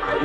Ouch,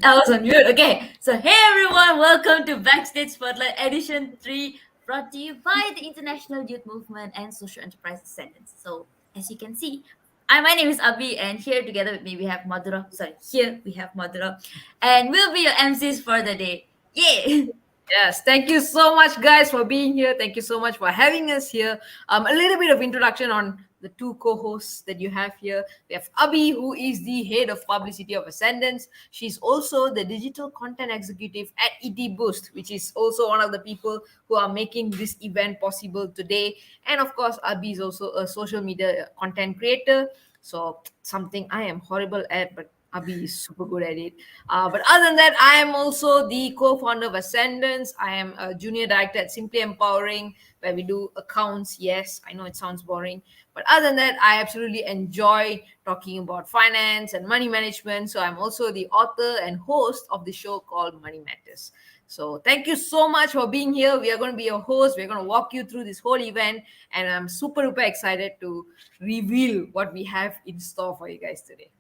that was on mute. Okay, so hey everyone, welcome to Backstage Spotlight Edition 3, brought to you by the International Youth Movement and Social Enterprise Ascendance. So, as you can see, my name is Abhi, and here together with me we have Madhura. Sorry, here we have Madhura, and we'll be your MCs for the day. Yay! Yes, thank you so much, guys, for being here. Thank you so much for having us here. A little bit of introduction on the two co-hosts that you have here. We have Abhi, who is the head of publicity of Ascendance. She's also the digital content executive at ET Boost, which is also one of the people who are making this event possible today. And of course, Abhi is also a social media content creator. So something I am horrible at, but Abhi is super good at it. But other than that, I am also the co-founder of Ascendance. I am a junior director at Simply Empowering, where we do accounts. Yes, I know it sounds boring, but other than that, I absolutely enjoy talking about finance and money management. So I'm also the author and host of the show called Money Matters. So thank you so much for being here. We are going to be your host. We're going to walk you through this whole event, and I'm super excited to reveal what we have in store for you guys today.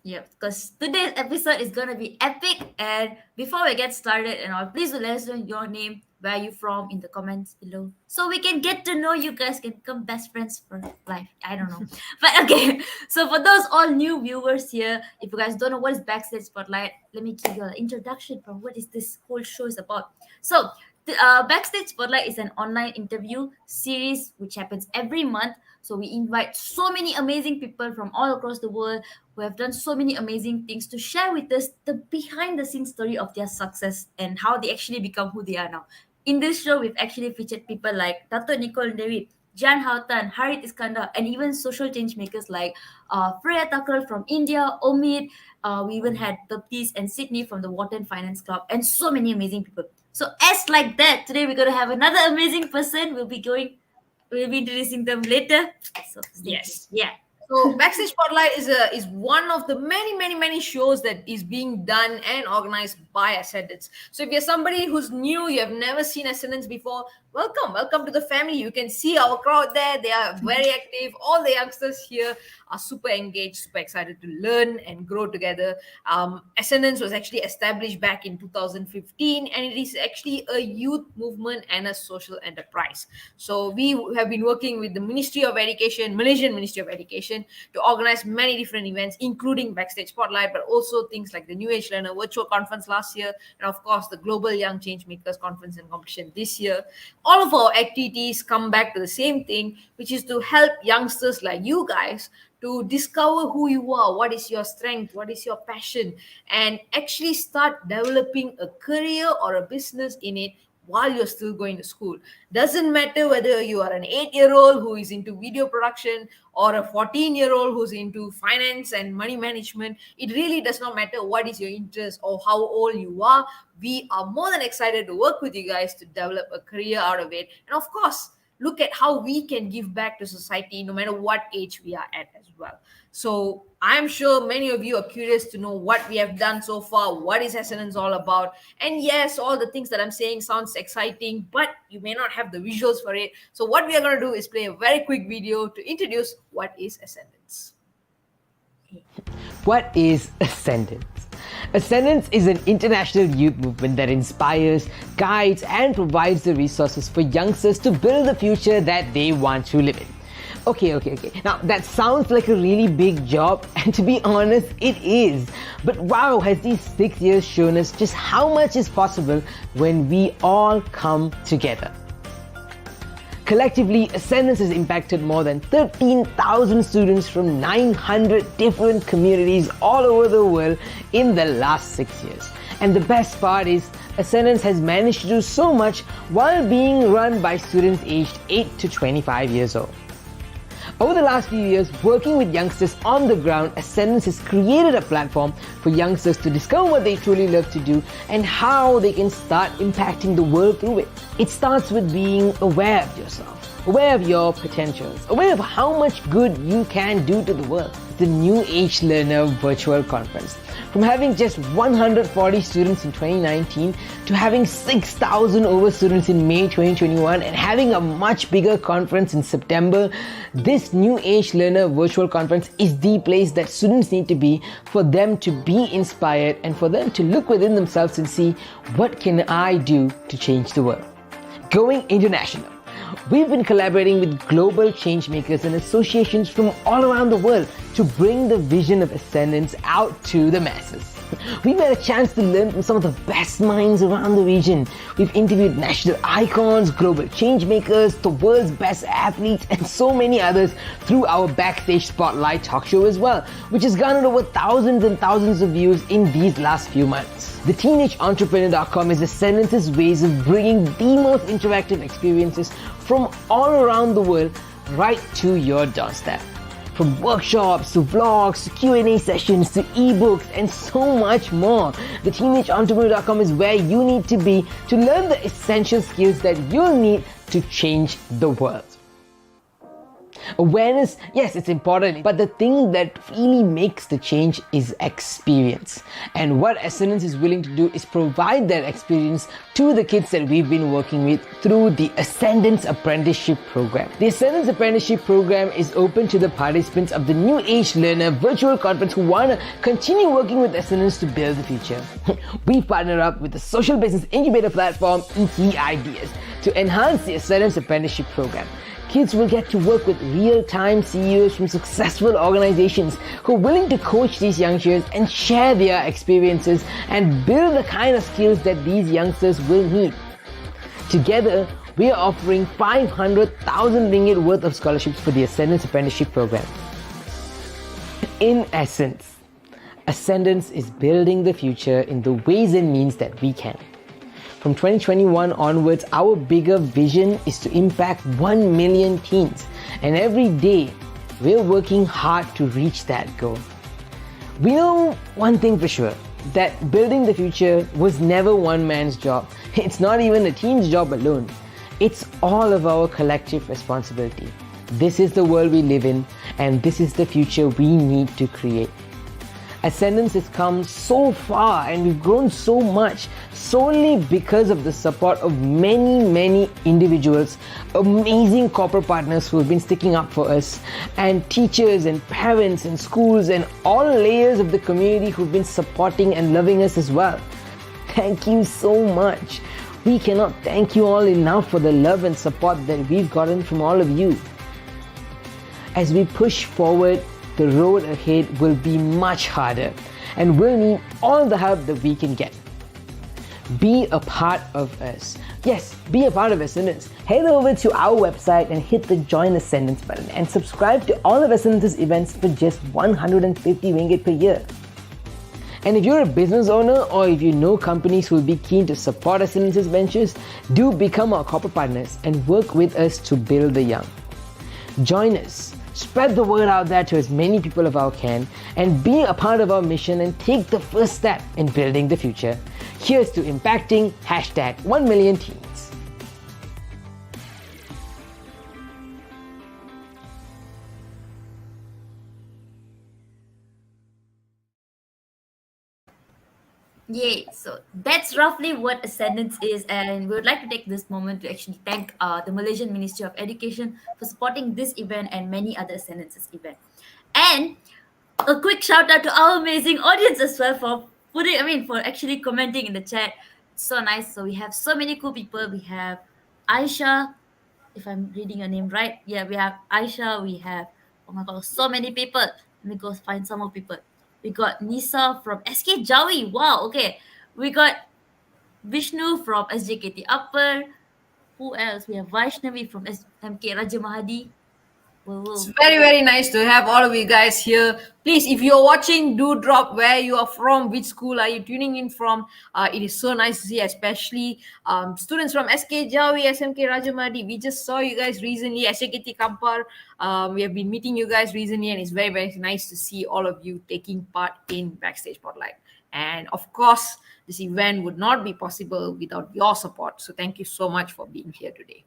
Yeah, because today's episode is gonna be epic. And before we get started and all, please do let us know your name, where you from in the comments below, so we can get to know you guys, can become best friends for life. I don't know, but okay. So for those all new viewers here, if you guys don't know what is Backstage Spotlight, let me give you an introduction from what is this whole show is about. So Backstage Spotlight is an online interview series which happens every month. So we invite so many amazing people from all across the world who have done so many amazing things to share with us the behind the scenes story of their success and how they actually become who they are now. In this show, we've actually featured people like Dato Nicole David, Jan Houghton, Harit Iskandar, and even social change makers like Freya Thakral from India, Omid. We even had Baptiste and Sydney from the Wharton Finance Club, and so many amazing people. So as like that, today we're going to have another amazing person. We'll be introducing them later. So Yes. yeah. So Backstage Spotlight is one of the many shows that is being done and organized by Ascendance. So if you're somebody who's new, you have never seen Ascendance before, welcome to the family. You can see our crowd there. They are very active. All the youngsters here are super engaged, super excited to learn and grow together. Ascendance was actually established back in 2015, and it is actually a youth movement and a social enterprise. So we have been working with the Ministry of Education, Malaysian Ministry of Education, to organize many different events, including Backstage Spotlight, but also things like the New Age Learner Virtual Conference last year, and of course the Global Young Changemakers Conference and Competition this year. All of our activities come back to the same thing, which is to help youngsters like you guys to discover who you are, what is your strength, what is your passion, and actually start developing a career or a business in it while you're still going to school. Doesn't matter whether you are an 8-year-old who is into video production or a 14-year-old who's into finance and money management. It really does not matter what is your interest or how old you are. We are more than excited to work with you guys to develop a career out of it. And of course, look at how we can give back to society no matter what age we are at as well. So I'm sure many of you are curious to know what we have done so far, what is Ascendance all about. And yes, all the things that I'm saying sounds exciting, but you may not have the visuals for it. So what we are going to do is play a very quick video to introduce what is Ascendance. What is Ascendance? Ascendance is an international youth movement that inspires, guides, and provides the resources for youngsters to build the future that they want to live in. Okay. Now, that sounds like a really big job, and to be honest, it is. But wow, has these 6 years shown us just how much is possible when we all come together. Collectively, Ascendance has impacted more than 13,000 students from 900 different communities all over the world in the last 6 years. And the best part is, Ascendance has managed to do so much while being run by students aged 8 to 25 years old. Over the last few years, working with youngsters on the ground, Ascendance has created a platform for youngsters to discover what they truly love to do and how they can start impacting the world through it. It starts with being aware of yourself. aware of your potentials, aware of how much good you can do to the world. The New Age Learner Virtual Conference. From having just 140 students in 2019 to having 6,000 over students in May 2021 and having a much bigger conference in September, this New Age Learner Virtual Conference is the place that students need to be for them to be inspired and for them to look within themselves and see, what can I do to change the world? Going international. We've been collaborating with global changemakers and associations from all around the world to bring the vision of Ascendance out to the masses. We've had a chance to learn from some of the best minds around the region. We've interviewed national icons, global changemakers, the world's best athletes, and so many others through our Backstage Spotlight talk show as well, which has garnered over thousands and thousands of views in these last few months. The TeenageEntrepreneur.com is Ascendance's ways of bringing the most interactive experiences from all around the world right to your doorstep. From workshops to vlogs to Q&A sessions to ebooks and so much more. The TeenageEntrepreneur.com is where you need to be to learn the essential skills that you'll need to change the world. Awareness, yes, it's important, but the thing that really makes the change is experience. And what Ascendance is willing to do is provide that experience to the kids that we've been working with through the Ascendance Apprenticeship Program. The Ascendance Apprenticeship Program is open to the participants of the New Age Learner Virtual Conference who want to continue working with Ascendance to build the future. We partner up with the social business incubator platform ET Ideas to enhance the Ascendance Apprenticeship Program. Kids will get to work with real-time CEOs from successful organizations who are willing to coach these youngsters and share their experiences and build the kind of skills that these youngsters will need. Together, we are offering 500,000 ringgit worth of scholarships for the Ascendance Apprenticeship Program. In essence, Ascendance is building the future in the ways and means that we can. From 2021 onwards, our bigger vision is to impact 1 million teens. And every day, we're working hard to reach that goal. We know one thing for sure, that building the future was never one man's job. It's not even a teen's job alone. It's all of our collective responsibility. This is the world we live in, and this is the future we need to create. Ascendance has come so far and we've grown so much solely because of the support of many individuals, amazing corporate partners who have been sticking up for us, and teachers and parents and schools and all layers of the community who've been supporting and loving us as well. Thank you so much. We cannot thank you all enough for the love and support that we've gotten from all of you. As we push forward, the road ahead will be much harder and we'll need all the help that we can get. Be a part of us. Yes, be a part of Ascendance. Head over to our website and hit the Join Ascendance button and subscribe to all of Ascendance's events for just 150 ringgit per year. And if you're a business owner or if you know companies who will be keen to support Ascendance's ventures, do become our corporate partners and work with us to build the young. Join us. Spread the word out there to as many people as you can and be a part of our mission and take the first step in building the future. Here's to impacting #1 million teens. Yay! So that's roughly what Ascendance is, and we would like to take this moment to actually thank the Malaysian Ministry of Education for supporting this event and many other Ascendance's event. And a quick shout out to our amazing audience as well for for actually commenting in the chat. It's so nice. So we have so many cool people. We have Aisha, if I'm reading your name right. Yeah, we have Aisha. We have, oh my god, so many people. Let me go find some more people. We got Nisa from SK Jawi. Wow, okay. We got Vishnu from SJKT Upper. Who else? We have Vaishnavi from MK Raja Mahadi. It's very nice to have all of you guys here. Please, if you're watching, do drop where you are from, which school are you tuning in from. It is so nice to see, especially students from SK Jawi, SMK Rajamadi. We just saw you guys recently, SKT Kampar. We have been meeting you guys recently, and it's very nice to see all of you taking part in Backstage Spotlight. And of course, this event would not be possible without your support. So thank you so much for being here today.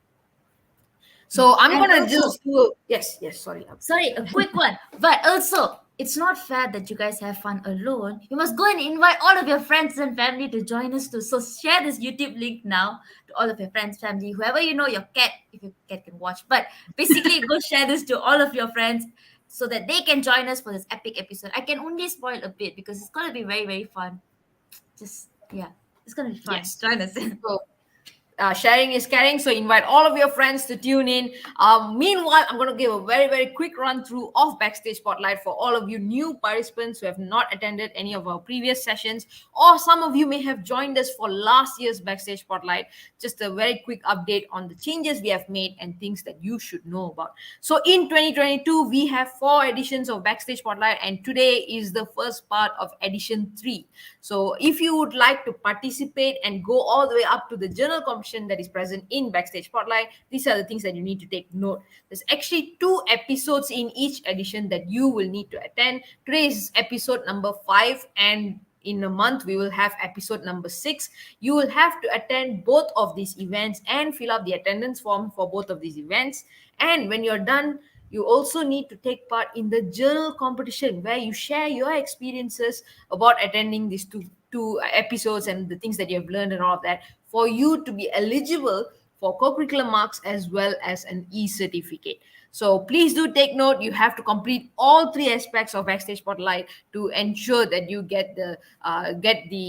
So I'm And gonna also, just do yes, yes. Sorry. sorry, a quick one. But also, it's not fair that you guys have fun alone. You must go and invite all of your friends and family to join us too. So share this YouTube link now to all of your friends, family, whoever you know, your cat, if your cat can watch. But basically, go share this to all of your friends so that they can join us for this epic episode. I can only spoil a bit because it's gonna be very, very fun. Just yeah, it's gonna be fun. Yes. Join us. So sharing is caring, so invite all of your friends to tune in. Meanwhile, I'm going to give a very very quick run through of Backstage Spotlight for all of you new participants who have not attended any of our previous sessions, or some of you may have joined us for last year's Backstage Spotlight. Just a very quick update on the changes we have made and things that you should know about. So in 2022 we have 4 editions of Backstage Spotlight, and today is the first part of edition 3. So if you would like to participate and go all the way up to the journal competition that is present in Backstage Spotlight, these are the things that you need to take note. There's actually 2 episodes in each edition that you will need to attend. Today is episode number 5, and in a month we will have episode number 6. You will have to attend both of these events and fill up the attendance form for both of these events. And when you're done, you also need to take part in the journal competition where you share your experiences about attending these two episodes and the things that you have learned and all of that, for you to be eligible for co-curricular marks as well as an e-certificate. So please do take note. You have to complete all 3 aspects of Backstage Spotlight to ensure that you get the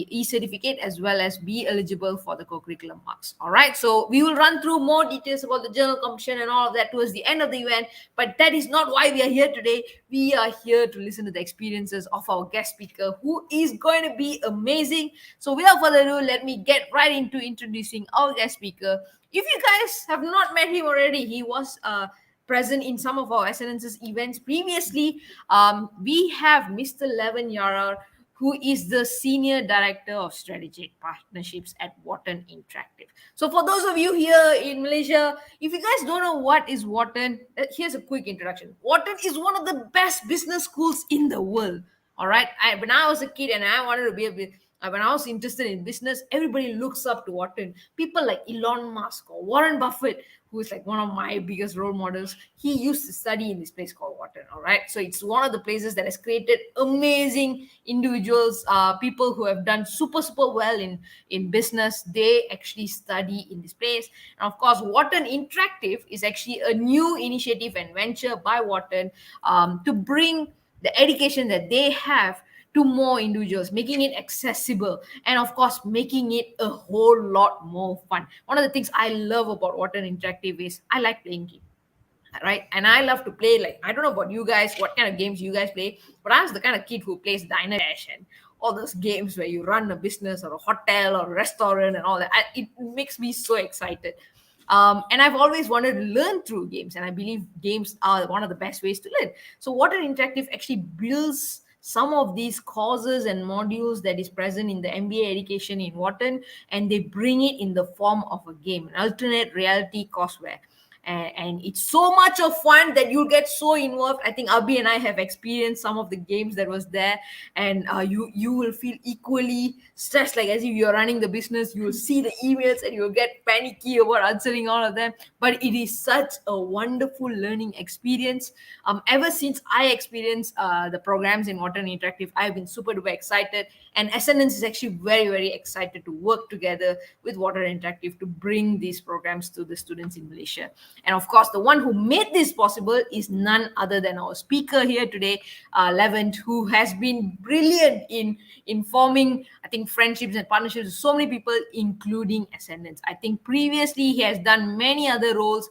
e-certificate as well as be eligible for the co-curricular marks. All right. So we will run through more details about the journal competition and all of that towards the end of the event. But that is not why we are here today. We are here to listen to the experiences of our guest speaker, who is going to be amazing. So without further ado, let me get right into introducing our guest speaker. If you guys have not met him already, he was present in some of our Ascendance's events previously. We have Mr. Levent Yarar, who is the Senior Director of Strategic Partnerships at Wharton Interactive. So for those of you here in Malaysia, if you guys don't know what is Wharton, here's a quick introduction. Wharton is one of the best business schools in the world. All right. When I was a kid and I wanted to be when I was interested in business, everybody looks up to Wharton. People like Elon Musk or Warren Buffett, who is like one of my biggest role models. He used to study in this place called Wharton. All right. So it's one of the places that has created amazing individuals, people who have done super, super well in business. They actually study in this place. And of course, Wharton Interactive is actually a new initiative and venture by Wharton to bring the education that they have to more individuals, making it accessible, and of course making it a whole lot more fun. One of the things I love about Wharton Interactive is I like playing games, right? And I love to play, like, I don't know about you guys, what kind of games you guys play, but I was the kind of kid who plays Diner Dash and all those games where you run a business or a hotel or a restaurant and all that. It makes me so excited. And I've always wanted to learn through games, and I believe games are one of the best ways to learn. So Wharton Interactive actually builds some of these courses and modules that is present in the MBA education in Wharton, and they bring it in the form of a game, an alternate reality courseware. And it's so much of fun that you'll get so involved. I think Abhi and I have experienced some of the games that was there, and you will feel equally stressed, like as if you're running the business. You will see the emails and you'll get panicky about answering all of them. But it is such a wonderful learning experience. Ever since I experienced the programs in Wharton Interactive, I've been super duper excited, and Ascendance is actually very very excited to work together with Wharton Interactive to bring these programs to the students in Malaysia. And of course, the one who made this possible is none other than our speaker here today, Levent, who has been brilliant in forming, I think, friendships and partnerships with so many people, including Ascendance. I think previously he has done many other roles.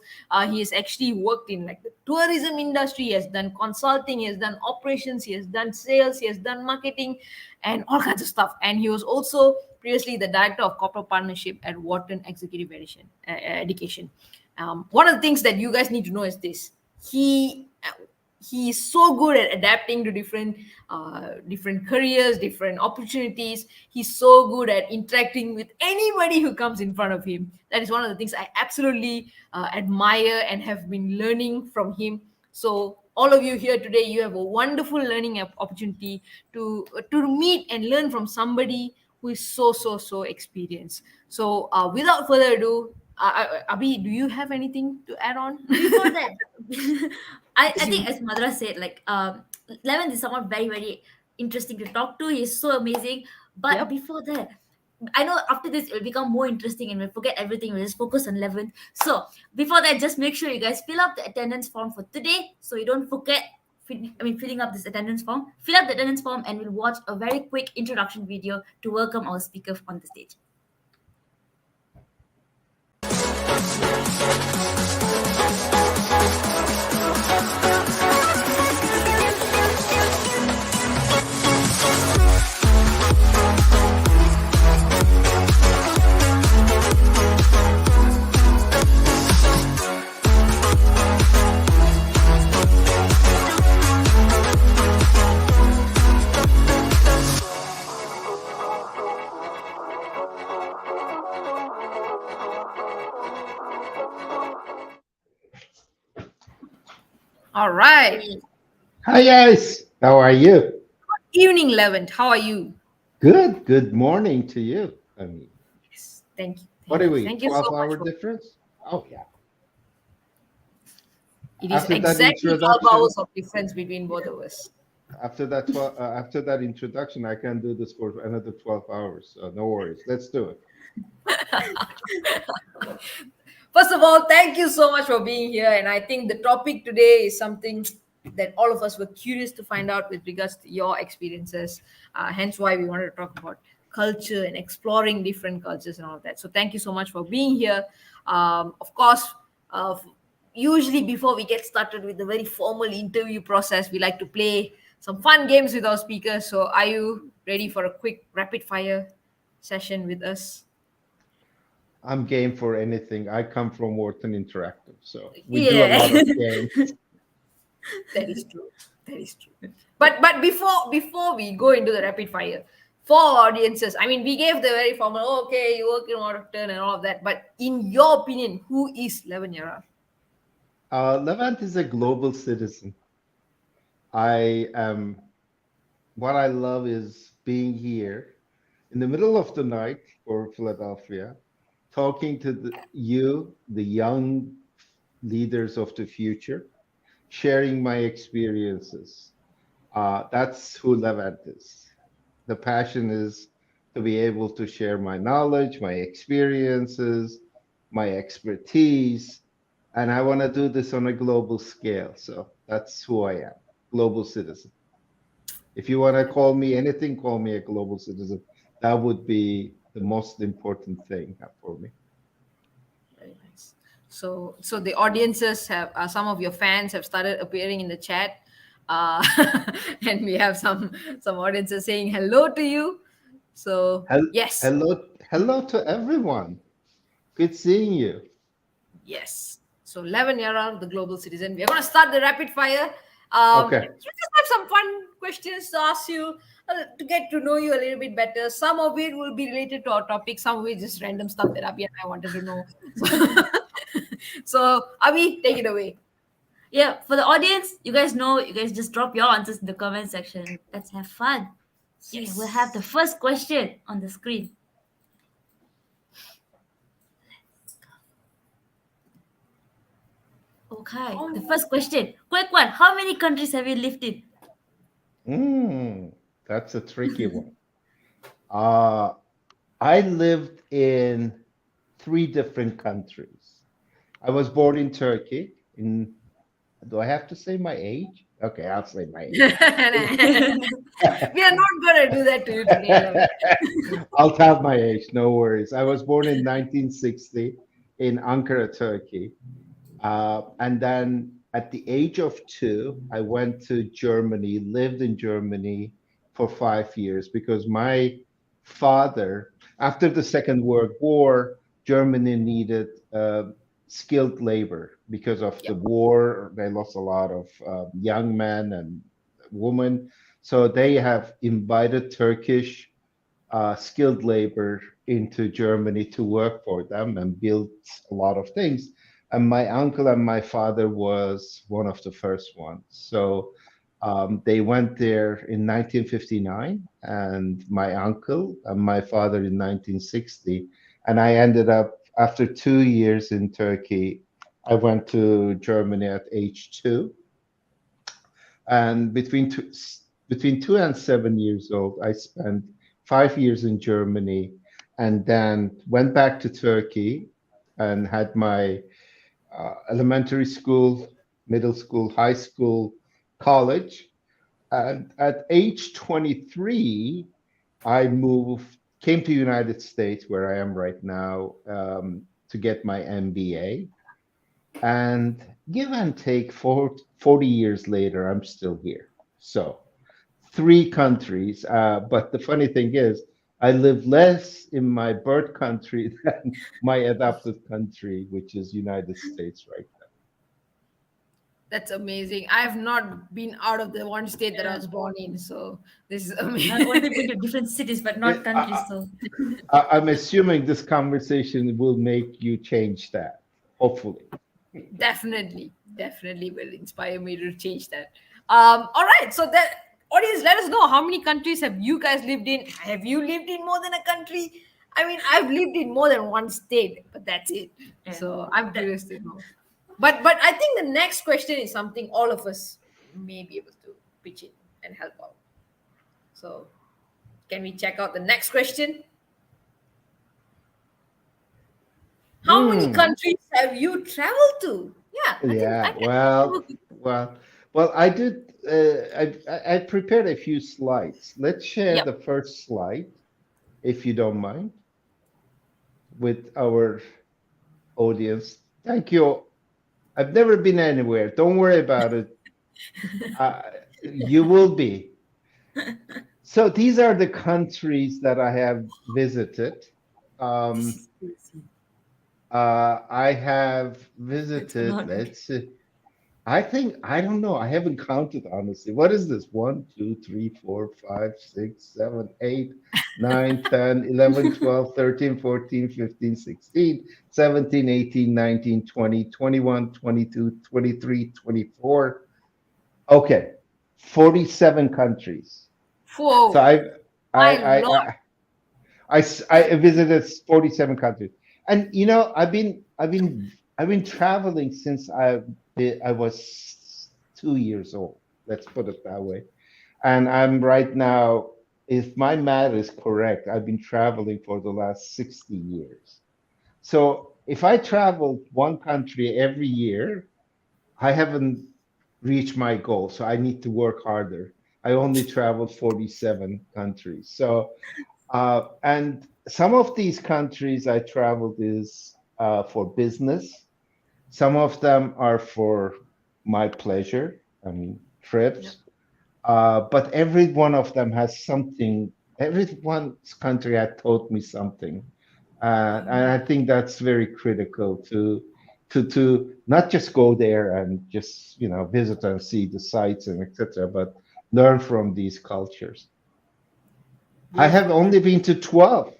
He has actually worked in like the tourism industry. He has done consulting. He has done operations. He has done sales. He has done marketing, and all kinds of stuff. And he was also previously the director of corporate partnership at Wharton Executive Education. One of the things that you guys need to know is this: he is so good at adapting to different careers, different opportunities. He's so good at interacting with anybody who comes in front of him. That is one of the things I absolutely admire and have been learning from him. So all of you here today, you have a wonderful learning opportunity to meet and learn from somebody who is so experienced. So without further ado, Abhi, do you have anything to add on? Before that, I Because think you, as Madra said, like Levin is someone very very interesting to talk to. He's so amazing. But yep. before that, I know after this it will become more interesting and we'll forget everything. We'll just focus on Levin. So before that, just make sure you guys fill up the attendance form for today, so you don't forget. Filling up this attendance form. Fill up the attendance form, and we'll watch a very quick introduction video to welcome our speaker on the stage. All right. Yay. Hi guys, how are you? Evening, Levent. How are you? Good. Good morning to you. I mean, Yes. Thank you. what Thank are you. we? Thank you so 12-hour much for. difference? Oh yeah. It is After that exactly 12 introduction, hours of difference between both of us. after that introduction, I can do this for another 12 hours. So no worries. Let's do it. First of all, thank you so much for being here. And I think the topic today is something that all of us were curious to find out with regards to your experiences. Hence, why we wanted to talk about culture and exploring different cultures and all of that. So, thank you so much for being here. Of course, uh, usually before we get started with the very formal interview process, we like to play some fun games with our speakers. So, are you ready for a quick rapid fire session with us? I'm game for anything. I come from Wharton Interactive, so we do a Yeah. lot of games. That is true. That is true. But before we go into the rapid fire, for our audiences, I mean, we gave the very formal, oh, okay, you work in Wharton and all of that. But in your opinion, who is Levent Yarar? Levant is a global citizen. I am. What I love is being here in the middle of the night for Philadelphia, talking to the young leaders of the future, sharing my experiences. That's who Levant is. The passion is to be able to share my knowledge, my experiences, my expertise, and I want to do this on a global scale. So that's who I am, global citizen. If you want to call me anything, call me a global citizen. That would be the most important thing for me. Very nice. So the audiences have some of your fans have started appearing in the chat, uh, and we have some audiences saying hello to you. So yes, Hello, hello to everyone. Good seeing you. yes. So, Levin Yara, the global citizen. We're going to start the rapid fire. Okay. We just have some fun questions to ask you to get to know you a little bit better. Some of it will be related to our topic. Some of it just random stuff that Abhi and I wanted to know. So Abhi, take it away. Yeah, for the audience, you guys know, you guys just drop your answers in the comment section. Let's have fun. Okay, we'll have the Yes. first question on the screen. Okay, the first question. Quick one. How many countries have you lived in? That's a tricky one. Uh, I lived in 3 different countries. I was born in Turkey. Do I have to say my age? Okay, I'll say my We age. are not going to do that to you today, Levin. I'll tell my age, no worries. I was born in 1960 in Ankara, Turkey. And then at the age of 2, I went to Germany, lived in Germany for 5 years because my father, after the Second World War, Germany needed skilled labor because of the Yep. war. They lost a lot of young men and women. So they have invited Turkish skilled labor into Germany to work for them and built a lot of things. And my uncle and my father was one of the first ones. So they went there in 1959, and my uncle and my father in 1960. And I ended up after 2 years in Turkey, I went to Germany at age 2, and between 2 and 7 years old, I spent 5 years in Germany, and then went back to Turkey and had my elementary school, middle school, high school, college. And at age 23, I came to United States, where I am right now, to get my MBA. And give and take 40 years later, I'm still here. So 3 countries. But the funny thing is, I live less in my birth country than my adopted country, which is United States right That's amazing. I have not been out of the one state that I Yeah. was born in, so this is I've amazing. only been to different cities, but now. not countries. So I'm assuming this conversation will make you change that, hopefully. Definitely, definitely will inspire me to change that. All right, so that audience, let us know how many countries have you guys lived in. Have you lived in more than a country? I mean, I've lived in more than one state, but that's it. yeah. So I'm curious to know. But I think the next question is something all of us may be able to pitch in and help out. So can we check out the next question? How many Hmm. countries have you traveled to? Yeah, I think I Yeah. can. Well. I did. I prepared a few slides. Let's share Yep. the first slide, if you don't mind, with our audience. Thank you. I've never been anywhere. Don't worry about it. Uh, you will be. So these are the countries that I have visited. This Um, is crazy. I have It's a visited, lot. let's see, I think, I don't know, I haven't counted honestly. What is this? 1, 2, 3, 4, 5, 6, 7, 8, 9, 10, 11, 12, 13, 14, 15, 16, 17, 18, 19, 20, 21, 22, 23, 24. Okay, 47 countries. So Whoa, my lord. I visited 47 countries, and I've been traveling since I was 2 years old. Let's put it that way. And I'm right now, if my math is correct, I've been traveling for the last 60 years. So if I travel one country every year, I haven't reached my goal. So I need to work harder. I only traveled 47 countries. So and some of these countries I traveled is for business. Some of them are for my pleasure. I mean, Yep. trips. But every one of them has something. Every one's country had taught me something, and I think that's very critical to not just go there and just visit and see the sights and etc., but learn from these cultures. I have Beautiful. only been to 12.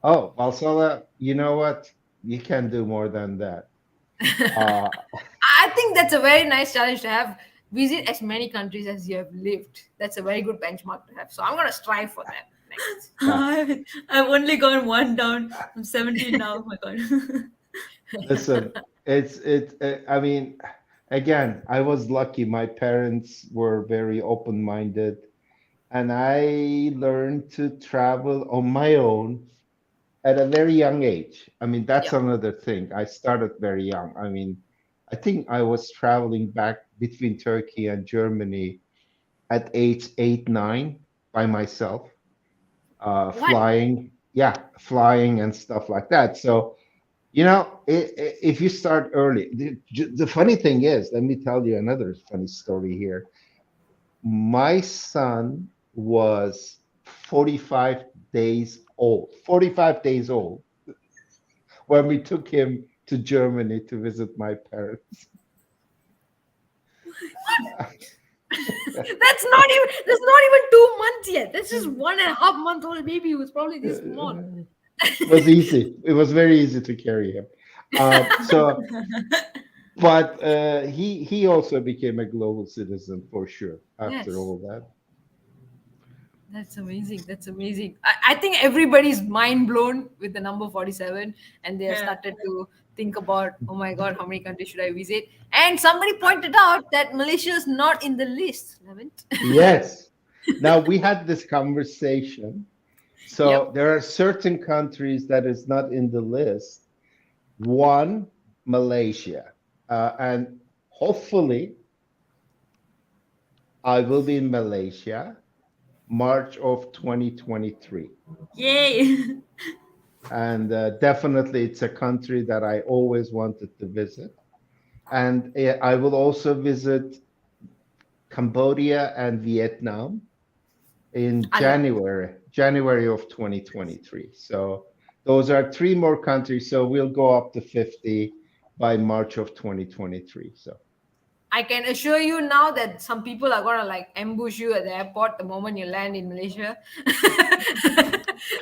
Oh, Valsala, you know what? You can do more than that. Uh, I think that's a very nice challenge to have. Visit as many countries as you have lived. That's a very good benchmark to have. So I'm gonna strive for that next. yeah. I've only gone one down. I'm 17 now. Oh my god. Listen, I mean, again, I was lucky. My parents were very open-minded, and I learned to travel on my own at a very young age. I mean, that's Yep. another thing. I started very young. I mean, I think I was traveling back between Turkey and Germany at age 8, 9 by myself, What? flying and stuff like that. So, if you start early, the funny thing is, let me tell you another funny story here. My son was 45 days old, 45 days old when we took him to Germany to visit my parents. That's not even 2 months yet. That's just 1.5 month old baby who's probably this small. It was easy. It was very easy to carry him. So, but he also became a global citizen for sure after Yes. all that. That's amazing. That's amazing. I think everybody's mind blown with the number 47, and they have Yeah. started to think about, oh my God, how many countries should I visit? And somebody pointed out that Malaysia is not in the list, Levent. Yes. Now we had this conversation. So Yep. there are certain countries that is not in the list. One, Malaysia, and hopefully I will be in Malaysia March of 2023. Yay. And definitely, it's a country that I always wanted to visit. And I will also visit Cambodia and Vietnam in I love January of 2023. So those are three more countries. So we'll go up to 50 by March of 2023. So I can assure you now that some people are gonna like ambush you at the airport the moment you land in Malaysia.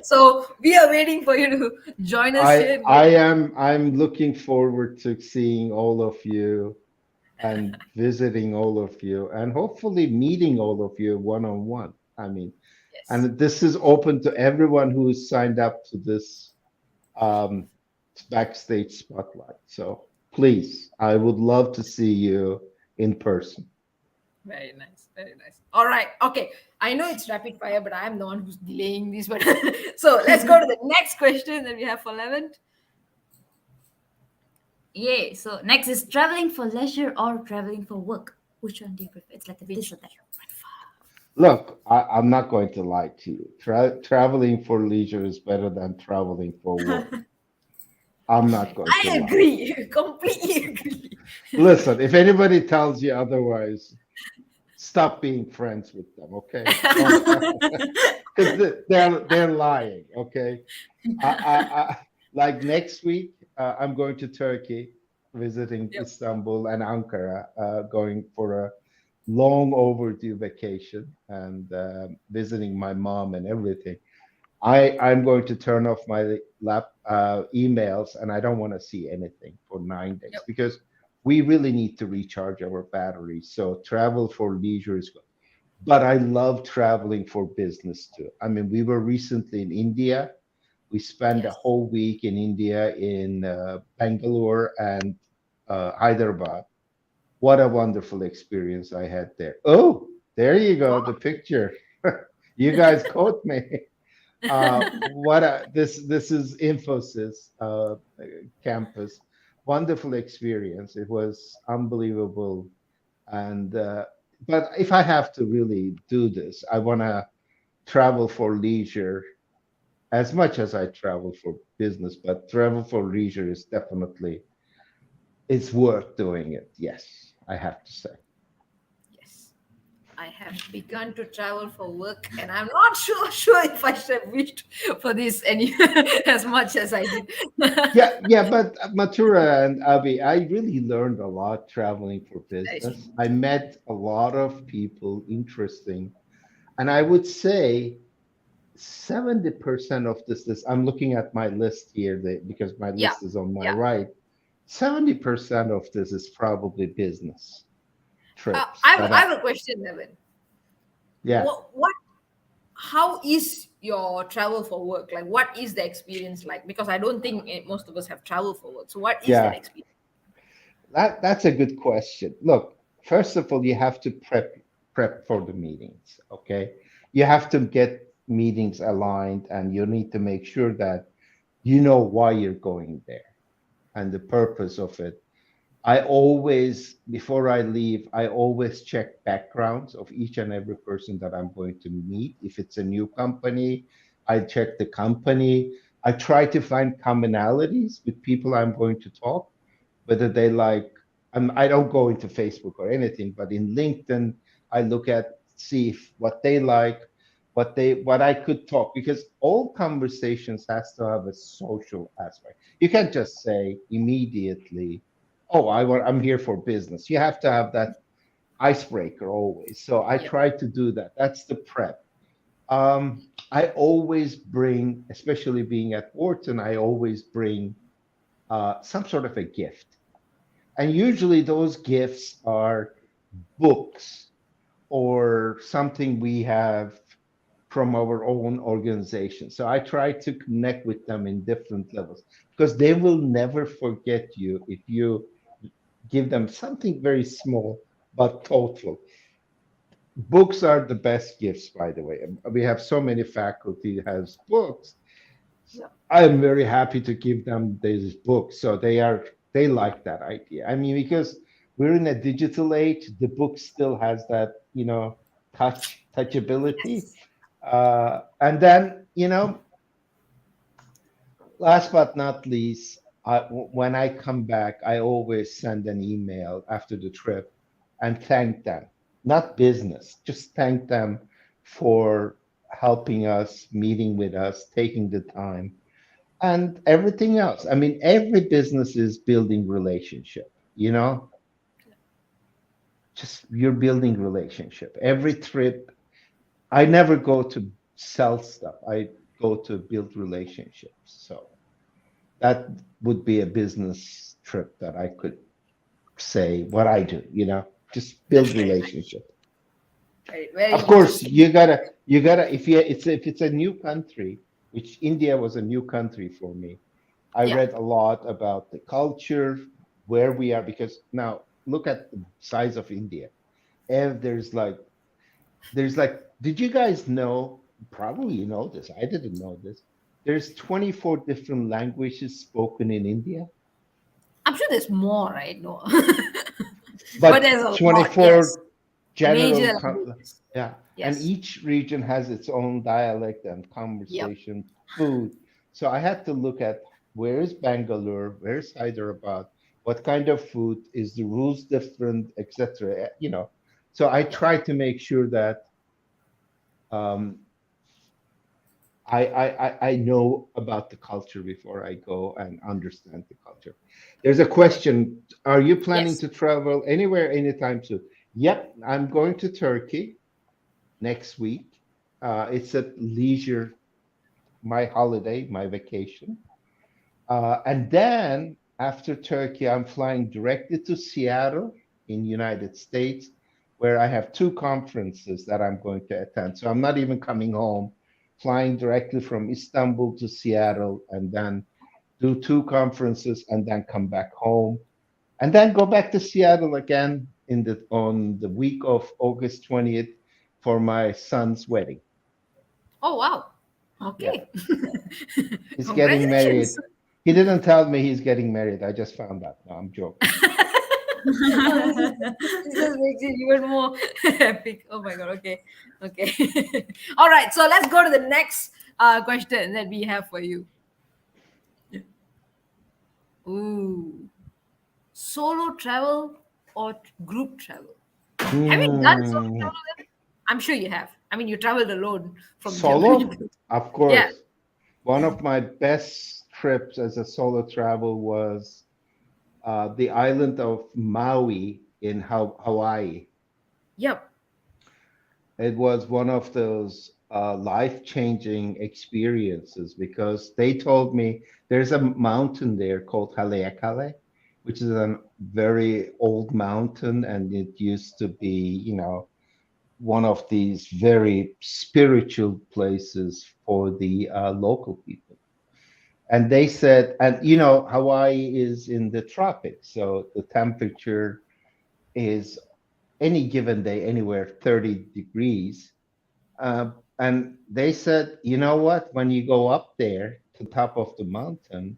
So we are waiting for you to join us I here. I am I'm looking forward to seeing all of you and visiting all of you and hopefully meeting all of you one on one. I mean, Yes. and this is open to everyone who is signed up to this um, backstage spotlight. So please, I would love to see you in person. Very nice. Very nice. All right. Okay. I know it's rapid fire, but I am the one who's delaying this. But so let's go to the next question that we have for Levent. Yay. So next is traveling for leisure or traveling for work. Which one do you prefer? It's like a this Which or that. do you prefer? Look, I'm not going to lie to you. Traveling for leisure is better than traveling for work. I'm not going to I lie. agree. Completely agree. Listen, if anybody tells you otherwise, stop being friends with them, okay? Don't, because they're lying, okay? I like next week, I'm going to Turkey, visiting Yep. Istanbul and Ankara, going for a long overdue vacation and visiting my mom and everything. I'm going to turn off my emails and I don't want to see anything for 9 days Yep. because we really need to recharge our batteries. So travel for leisure is good. But I love traveling for business too. I mean, we were recently in India. We spent a Yes. whole week in India in Bangalore and Hyderabad. What a wonderful experience I had there. Oh, there you go, the picture. You guys caught me. What a this is Infosys campus. Wonderful experience. It was unbelievable. And but if I have to really do this, I want to travel for leisure as much as I travel for business. But travel for leisure is definitely it's worth doing it. Yes, I have to say. Yes. I have begun to travel for work, and I'm not sure if I should have wished for this any as much as I did. Yeah, yeah, but Matura and Abi, I really learned a lot traveling for That is true. business. I met a lot of people interesting, and I would say 70% of this, I'm looking at my list here because my Yeah. list is on my Yeah. right. 70% of this is probably business trips that I have a question, Evan. yeah. What how is your travel for work? Like, what is the experience like? Because I don't think most of us have traveled for work. So, what is that Yeah, experience? that's a good question. Look, first of all, you have to prep for the meetings, okay? You have to get meetings aligned and you need to make sure that you know why you're going there and the purpose of it. I always, before I leave, I always check backgrounds of each and every person that I'm going to meet. If it's a new company, I check the company. I try to find commonalities with people I'm going to talk, whether they like, I don't go into Facebook or anything, but in LinkedIn, I look at, see if, what they like, what I could talk, because all conversations has to have a social aspect. You can't just say immediately, oh, I'm here for business. You have to have that icebreaker always. So I Yep. try to do that. That's the prep. I always bring, especially being at Wharton, I always bring some sort of a gift. And usually those gifts are books or something we have from our own organization. So I try to connect with them in different levels because they will never forget you if you give them something very small but thoughtful. Books are the best gifts, by the way. We have so many faculty that has books. Yeah. I'm very happy to give them these books. So they like that idea. I mean, because we're in a digital age, the book still has that, touchability. Yes. And then, last but not least, when I come back, I always send an email after the trip and thank them. Not business, just thank them for helping us, meeting with us, taking the time, and everything else. I mean, every business is building relationship, just you're building relationship. Every trip, I never go to sell stuff. I go to build relationships. So that would be a business trip that I could say what I do, just That's build very nice. relationship. Very, very Of course, interesting. you gotta if it's a new country, which India was a new country for me. I Yeah. read a lot about the culture, where we are, because now look at the size of India. And there's like, did you guys know? Probably you know this. I didn't know this. There's 24 different languages spoken in India, I'm sure there's more, right? No. But there's but a lot, yes. 24 general, Major languages. yeah. And Yes. each region has its own dialect and Yep. conversation, food. So I had to look at where is Bangalore, where's Hyderabad, what kind of food, is the rules different, etc. So I Yep. try to make sure that um, I know about the culture before I go and understand the culture. There's a Correct. question. Are you planning Yes. to travel anywhere anytime soon? Yep, I'm going to Turkey next week. It's a leisure, my holiday, my vacation. And then after Turkey, I'm flying directly to Seattle in United States, where I have two conferences that I'm going to attend. So I'm not even coming home, flying directly from Istanbul to Seattle, and then do two conferences and then come back home, and then go back to Seattle again on the week of August 20th for my son's wedding. Oh, wow. Yeah, Okay. he's getting Congratulations. married. He didn't tell me he's getting married. I just found out. No, I'm joking. Oh, this just makes it even more epic. Oh my god. Okay. Okay. All right. So let's go to the next question that we have for you. Ooh. Solo travel or group travel? Have you done solo Hmm. travel then? I'm sure you have. I mean, you traveled alone from Germany. Solo? Of Yeah. course. One of my best trips as a solo travel was the island of Maui in Hawaii. Yep. It was one of those life-changing experiences because they told me there's a mountain there called Haleakale, which is a very old mountain, and it used to be, one of these very spiritual places for the local people. And they said, and Hawaii is in the tropics, so the temperature is any given day anywhere 30 degrees. And they said, you know what? When you go up there to the top of the mountain,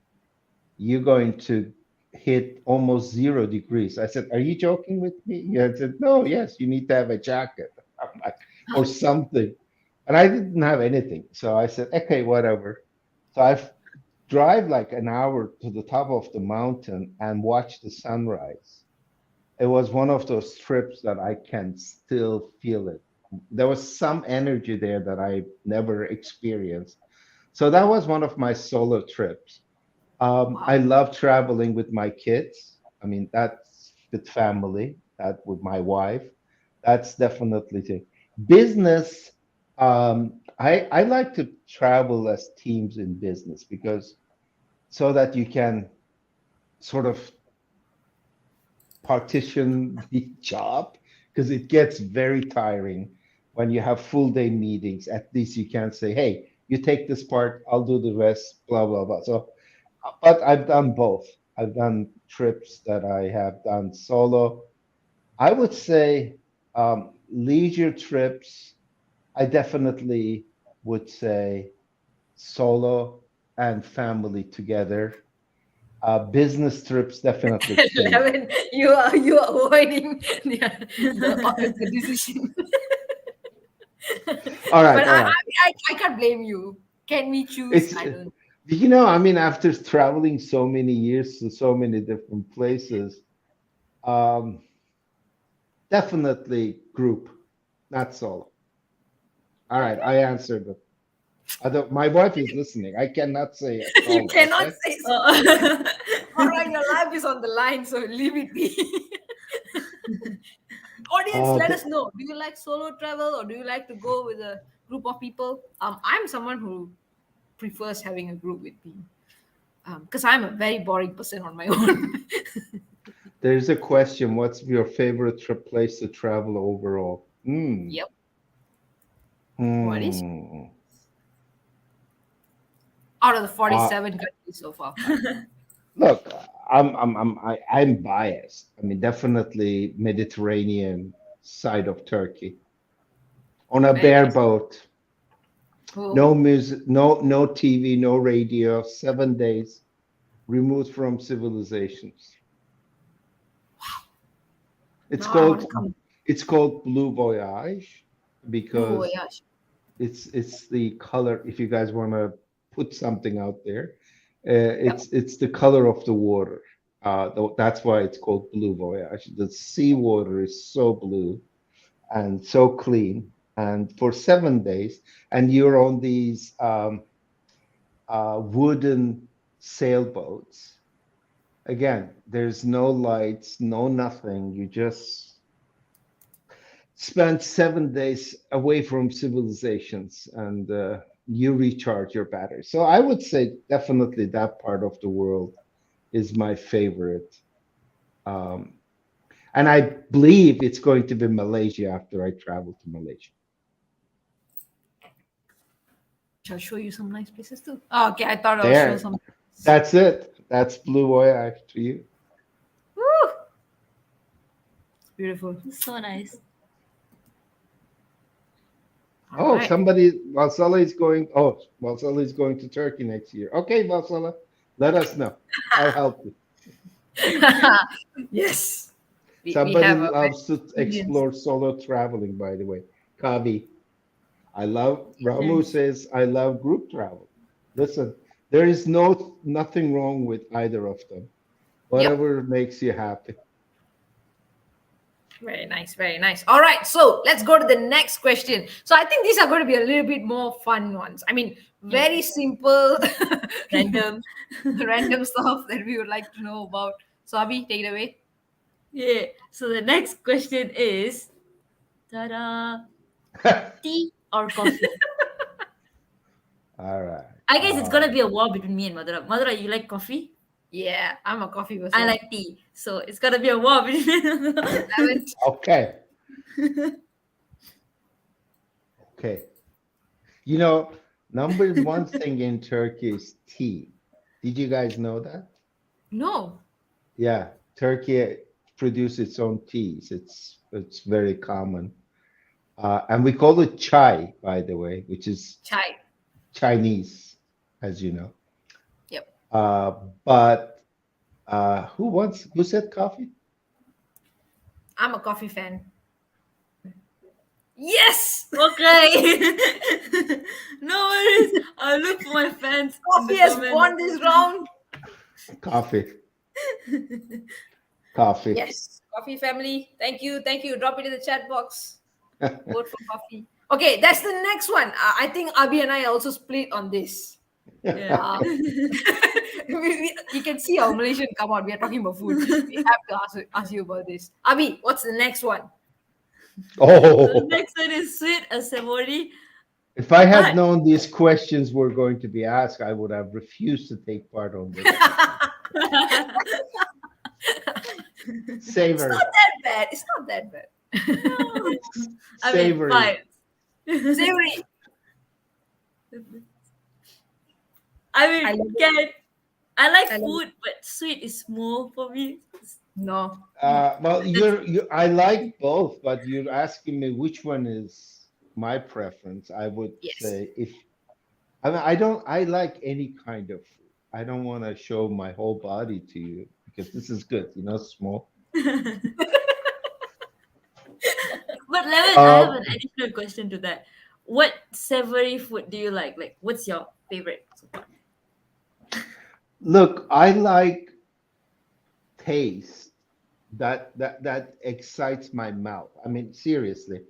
you're going to hit almost 0 degrees. I said, are you joking with me? Yeah, I said, no, yes, you need to have a jacket. I'm like, or something. And I didn't have anything. So I said, okay, whatever. So I drive like an hour to the top of the mountain and watch the sunrise. It was one of those trips that I can still feel it. There was some energy there that I never experienced. So that was one of my solo trips. I Wow. love traveling with my kids. I mean, that's with family, that with my wife. That's definitely thing. Business, I like to travel as teams in business because so that you can sort of partition the job because it gets very tiring. when you have full day meetings, at least you can say, hey, you take this part, I'll do the rest, blah, blah, blah. So, but I've done both. I've done trips that I have done solo. I would say leisure trips, I definitely would say solo and family together. Business trips, definitely solo. 11, you are avoiding the decision. All But right, all I, right. I I can't blame you. Can we choose? It's I don't. I mean, after traveling so many years to so many different places, um, definitely group, not solo. All right, Okay. I answered it. My wife is listening. I cannot say a You solo. cannot Okay. say so. Oh. All right, your life is on the line, so leave it be. Audience, Uh, let th- us know. Do you like solo travel or do you like to go with a group of people? I'm someone who prefers having a group with me. Because I'm a very boring person on my own. there's a question. What's your favorite place to travel overall? Yep. What is Hmm. out of the Uh, 47 countries so far? Look, I'm biased. I mean, definitely Mediterranean side of Turkey on a Very bare nice. boat. Oh, No music, no TV, no radio. 7 days removed from civilizations. It's now I want to called come. it's called Blue Voyage Blue because Voyage. it's the color. If you guys want to put something out there, Yep. it's the color of the water. That's why it's called Blue Voyage. The sea water is so blue and so clean. And for 7 days, and you're on these wooden sailboats. Again, there's no lights, no nothing. You just spend 7 days away from civilizations and you recharge your battery. So I would say definitely that part of the world is my favorite. Um, and I believe it's going to be Malaysia after I travel to Malaysia. Shall I show you some nice places too? Oh, okay, I thought I'll show There, some. that's it. That's Blue Voyage to you. Woo! Beautiful. So nice. All Oh, right. somebody, Valsala is going. Oh, Valsala is going to Turkey next year. Okay, Valsala, let us know. I'll help you. Yes. We Somebody have a loves to experience. explore solo traveling, by the way. Kavi, I love, Ramu Nice. says, I love group travel. Listen, there is nothing wrong with either of them. Yep. Whatever makes you happy. Very nice. Very nice. All right. So let's go to the next question. So I think these are going to be a little bit more fun ones. I mean, Yeah. very simple, Random. random stuff that we would like to know about. So Abhi, take it away. Yeah. So the next question is, ta-da, tea or coffee? All right. I guess it's gonna be a war between me and Madura. Madura, you like coffee? Yeah, I'm a coffee I person. like tea. So it's gonna be a war between. Levent. Okay. Okay. You know, number one thing in Turkey is tea. Did you guys know that? No. Yeah, Turkey produces its own teas. It's very common. And we call it chai, by the way, which is Chai. Chinese, as you know. Yep. But who said coffee? I'm a coffee fan. Yes. Okay. No worries. I'll look for my fans in the Coffee has comments. won this round. Coffee, coffee. Yes. Coffee family. Thank you. Thank you. Drop it in the chat box. Vote for coffee. Okay, that's the next one. I think Abhi and I also split on this. Yeah. You can see our Malaysian come out. We are talking about food. We have to ask you about this. Abhi, what's the next one? So the Oh, next one is sweet asemori, if I had but known these questions were going to be asked, I would have refused to take part on this. It's Savory, not that bad. It's not that bad. no. I mean, savory. fine. Savory. I I mean, love it. can I like I love it. food, but sweet is more for me. No. Well, That's I like both, but you're asking me which one is my preference. I would Yes. say if I mean, I don't, I like any kind of food. I don't want to show my whole body to you because this is good, small. But Levin, I have Uh, an additional question to that. What savory food do you like? Like, what's your favorite so far? Look, I like taste that excites my mouth. I mean, seriously,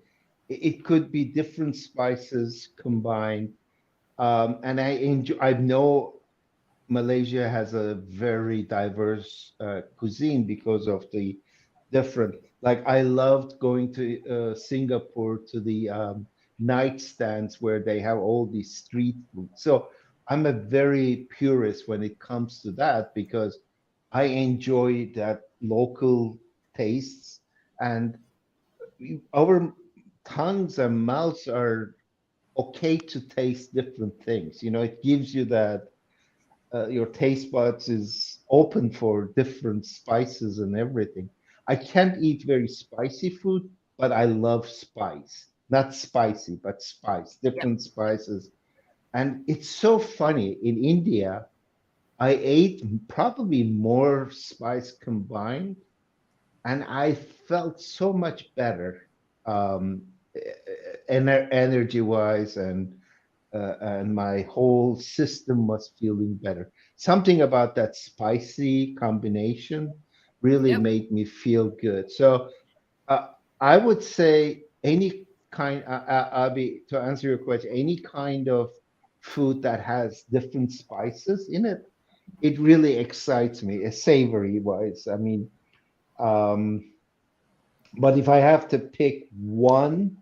it could be different spices combined. And I know Malaysia has a very diverse cuisine because of the different. Like I loved going to Singapore to the nightstands where they have all these street food. So I'm a very purist when it comes to that because I enjoy that local tastes and our tongues and mouths are okay to taste different things. It gives you that your taste buds is open for different spices and everything. I can't eat very spicy food, but I love spice. Not spicy, but spice, Yep. different spices. And it's so funny. In India, I ate probably more spice combined, and I felt so much better, um, energy wise and my whole system was feeling better. Something about that spicy combination really Yep. made me feel good. So uh, I would say any kind, Abby, to answer your question, any kind of food that has different spices in it, it really excites me, savory wise. I mean, um, but if I have to pick one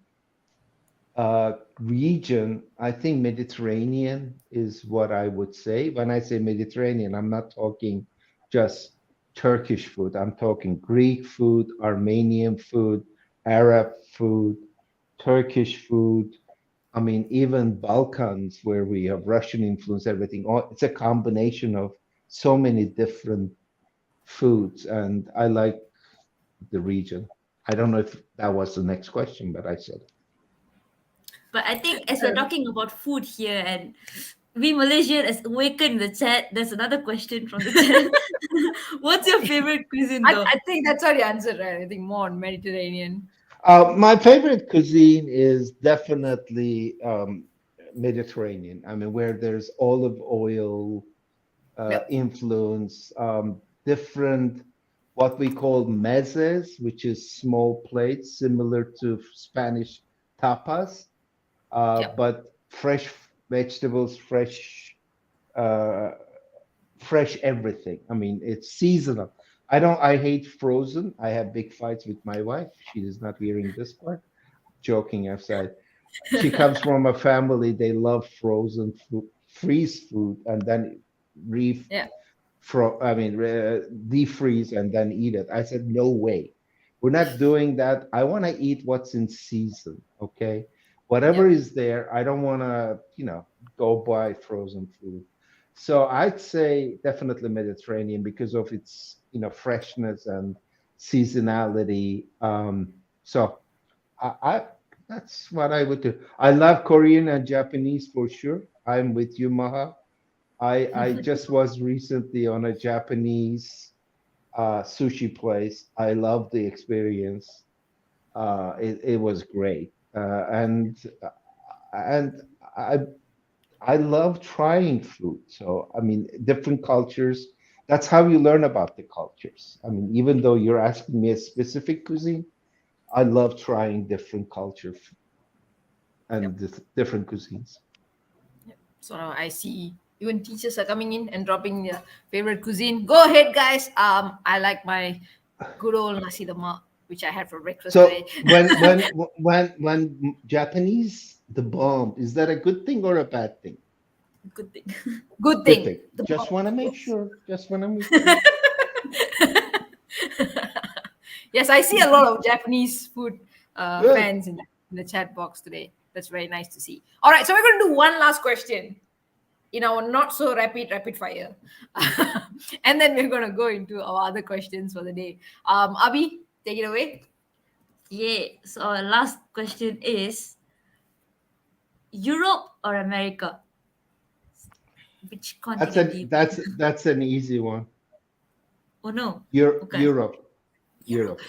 region, I think Mediterranean is what I would say. When I say Mediterranean, I'm not talking just Turkish food. I'm talking Greek food, Armenian food, Arab food, Turkish food. I mean, even Balkans, where we have Russian influence, everything. It's a combination of so many different foods, and I like the region. I don't know if that was the next question, but I said. But I think as we're talking about food here and we Malaysian as awakened the chat, there's another question from the chat. What's your favorite cuisine though? I think that's already answered, right? I think more on Mediterranean. My favorite cuisine is definitely Mediterranean. I mean, where there's olive oil Yep. influence, different what we call mezes, which is small plates similar to Spanish tapas, Yep. but fresh vegetables, uh, fresh everything. I mean, it's seasonal. I hate frozen. I have big fights with my wife. She is not hearing this part. Joking aside, she comes from a family, they love frozen food, freeze food, and then re Yeah. I mean, defreeze and then eat it. I said, no way. We're not doing that. I want to eat what's in season. Okay. Whatever Yep. is there, I don't want to, go buy frozen food. So I'd say definitely Mediterranean because of its, freshness and seasonality. So I that's what I would do. I love Korean and Japanese for sure. I'm with you, Maha. I just was recently on a Japanese sushi place. I loved the experience. It was great, and I I love trying food. So I mean, different cultures. That's how you learn about the cultures. I mean, even though you're asking me a specific cuisine, I love trying different culture Yep. and different cuisines. Yep. So now I see even teachers are coming in and dropping their favorite cuisine. Go ahead, guys. I like my good old nasi lemak, which I had for breakfast today. So when Japanese the bomb, is that a good thing or a bad thing? Good thing. Good Good thing. thing. The Just want to make yes. sure. Just want to make sure. Yes, I see a lot of Japanese food Good. fans in the chat box today. That's very nice to see. All right, so we're going to do one last question in our not so rapid fire, and then we're going to go into our other questions for the day. Abhi, take it away. Yeah. So our last question is Europe or America? Which That's continent do an you that's prefer? that's an easy one. Oh no. Okay. Europe, Europe.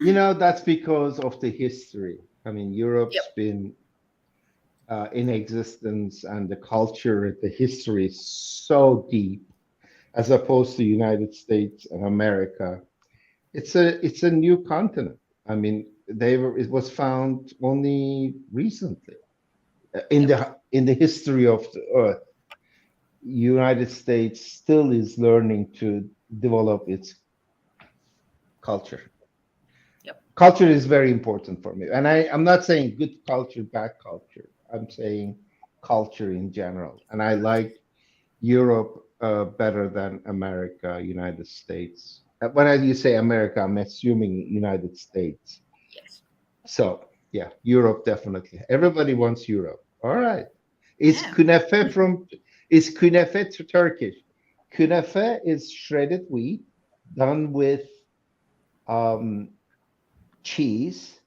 Europe. That's because of the history. I mean, Yep. Europe's been in existence, and the culture, the history is so deep, as opposed to United States and America. It's a new continent. I mean, it was found only recently Yep. in the history of the Earth. United States still is learning to develop its culture. Yep. Culture is very important for me, and I'm not saying good culture, bad culture. I'm saying culture in general, and I like Europe better than America, United States. When you say America, I'm assuming United States. Yes. So yeah, Europe definitely. Everybody wants Europe. All right. Is Yeah. künefe from is künefe to Turkish? Künefe is shredded wheat done with um, cheese.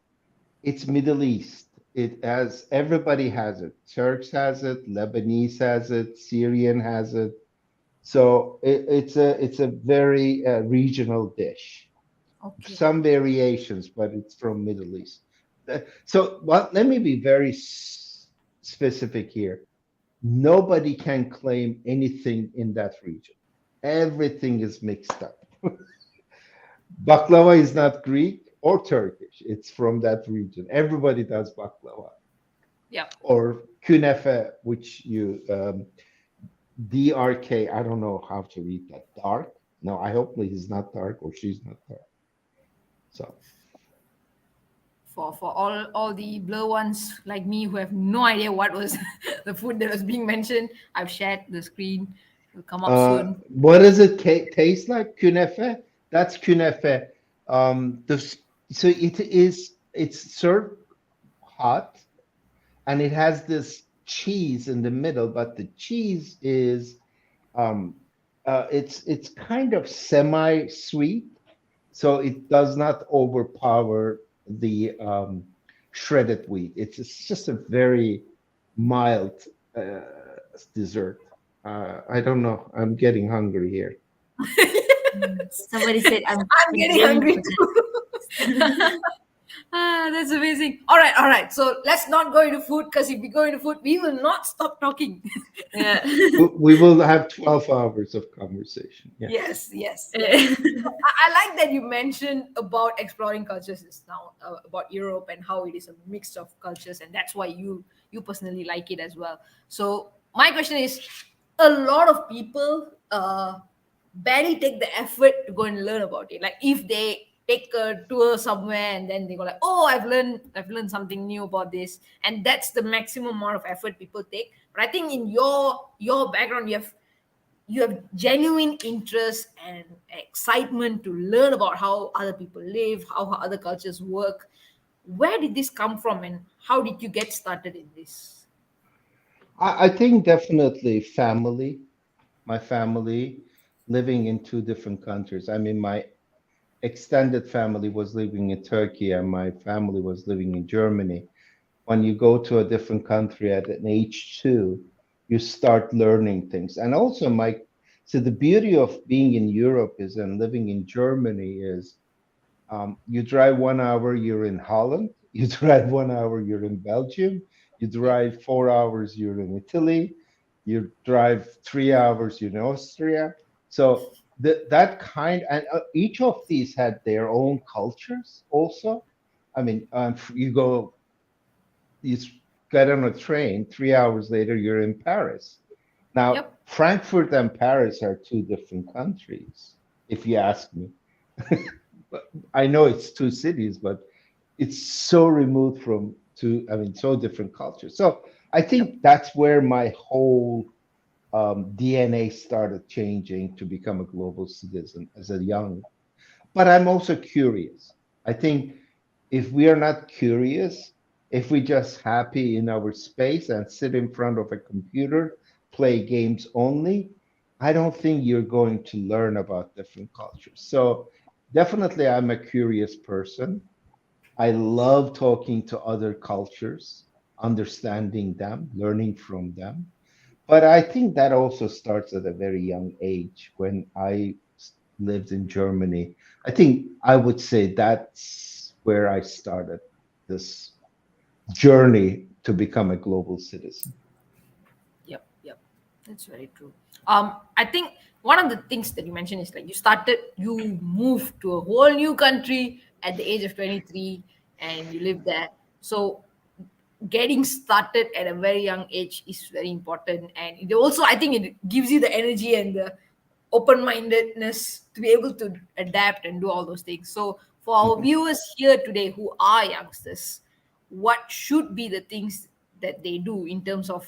It's Middle East. It has everybody has it. Turks has it. Lebanese has it. Syrian has it. So it's a very regional dish. Okay. Some variations, but it's from Middle East. So well, let me be very specific here. Nobody can claim anything in that region. Everything is mixed up. Baklava is not Greek or Turkish. It's from that region. Everybody does baklava Yep. or künefe, which you DRK. I don't know how to read that. Dark. No, I hope he's not dark or she's not dark. So For all the blur ones like me who have no idea what was the food that was being mentioned, I've shared the screen. It will come up soon. what does it taste like? Künefe. That's künefe. The so it's served hot, and it has this cheese in the middle, but the cheese is um it's kind of semi-sweet, so it does not overpower the shredded wheat. It's just a very mild uh, dessert. I don't know. I'm getting hungry here. Somebody said I'm I'm getting beginning hungry to too. That's amazing. All right. So let's not go into food because if we go into food, we will not stop talking. yeah. We will have 12 hours of conversation. Yeah. Yes, yes, yes. I like that you mentioned about exploring cultures just now, about Europe and how it is a mix of cultures, and that's why you personally like it as well. So my question is, a lot of people barely take the effort to go and learn about it. Like if they take a tour somewhere and then they go like, oh, I've learned something new about this, and that's the maximum amount of effort people take. But I think in your background, you have genuine interest and excitement to learn about how other people live, how other cultures work. Where did this come from, and how did you get started in this? I think definitely family, my family living in two different countries. I mean, my extended family was living in Turkey and my family was living in Germany. When you go to a different country at an age two, you start learning things. And also, so the beauty of being in Europe is and living in Germany is you drive 1 hour, you're in Holland. You drive 1 hour, you're in Belgium. You Yep. drive 4 hours, you're in Italy. You drive 3 hours, you're in Austria. So that kind, and each of these had their own cultures also. I mean, you get on a train, 3 hours later, you're in Paris. Now, Yep. Frankfurt and Paris are two different countries, if you ask me. But I know it's two cities, but it's so removed from two, I mean, so different cultures. So I Yep. think that's where my whole DNA started changing to become a global citizen as a young. But I'm also curious. I think if we are not curious, if we just happy in our space and sit in front of a computer, play games only, I don't think you're going to learn about different cultures. So definitely I'm a curious person. I love talking to other cultures, understanding them, learning from them. But I think that also starts at a very young age. When I lived in Germany, I think I would say that's where I started this journey to become a global citizen. Yep, yep. That's very true. I think one of the things that you mentioned is like you moved to a whole new country at the age of 23 and you live there. So getting started at a very young age is very important. And it also, I think it gives you the energy and the open-mindedness to be able to adapt and do all those things. So for our Mhm. viewers here today who are youngsters, what should be the things that they do in terms of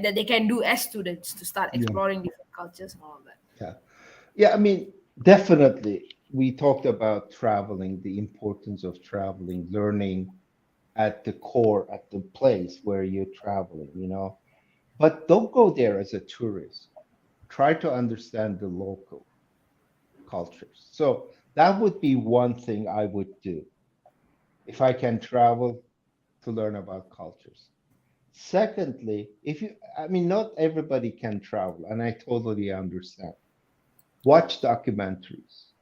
that they can do as students to start Yeah, exploring different cultures and all of that? yeah, yeah. I mean, definitely, we talked about traveling, the importance of traveling, learning at the core, at the place where you're traveling, But don't go there as a tourist. Try to understand the local cultures. So that would be one thing I would do if I can travel to learn about cultures. Secondly, I mean, not everybody can travel, and I totally understand. Watch documentaries.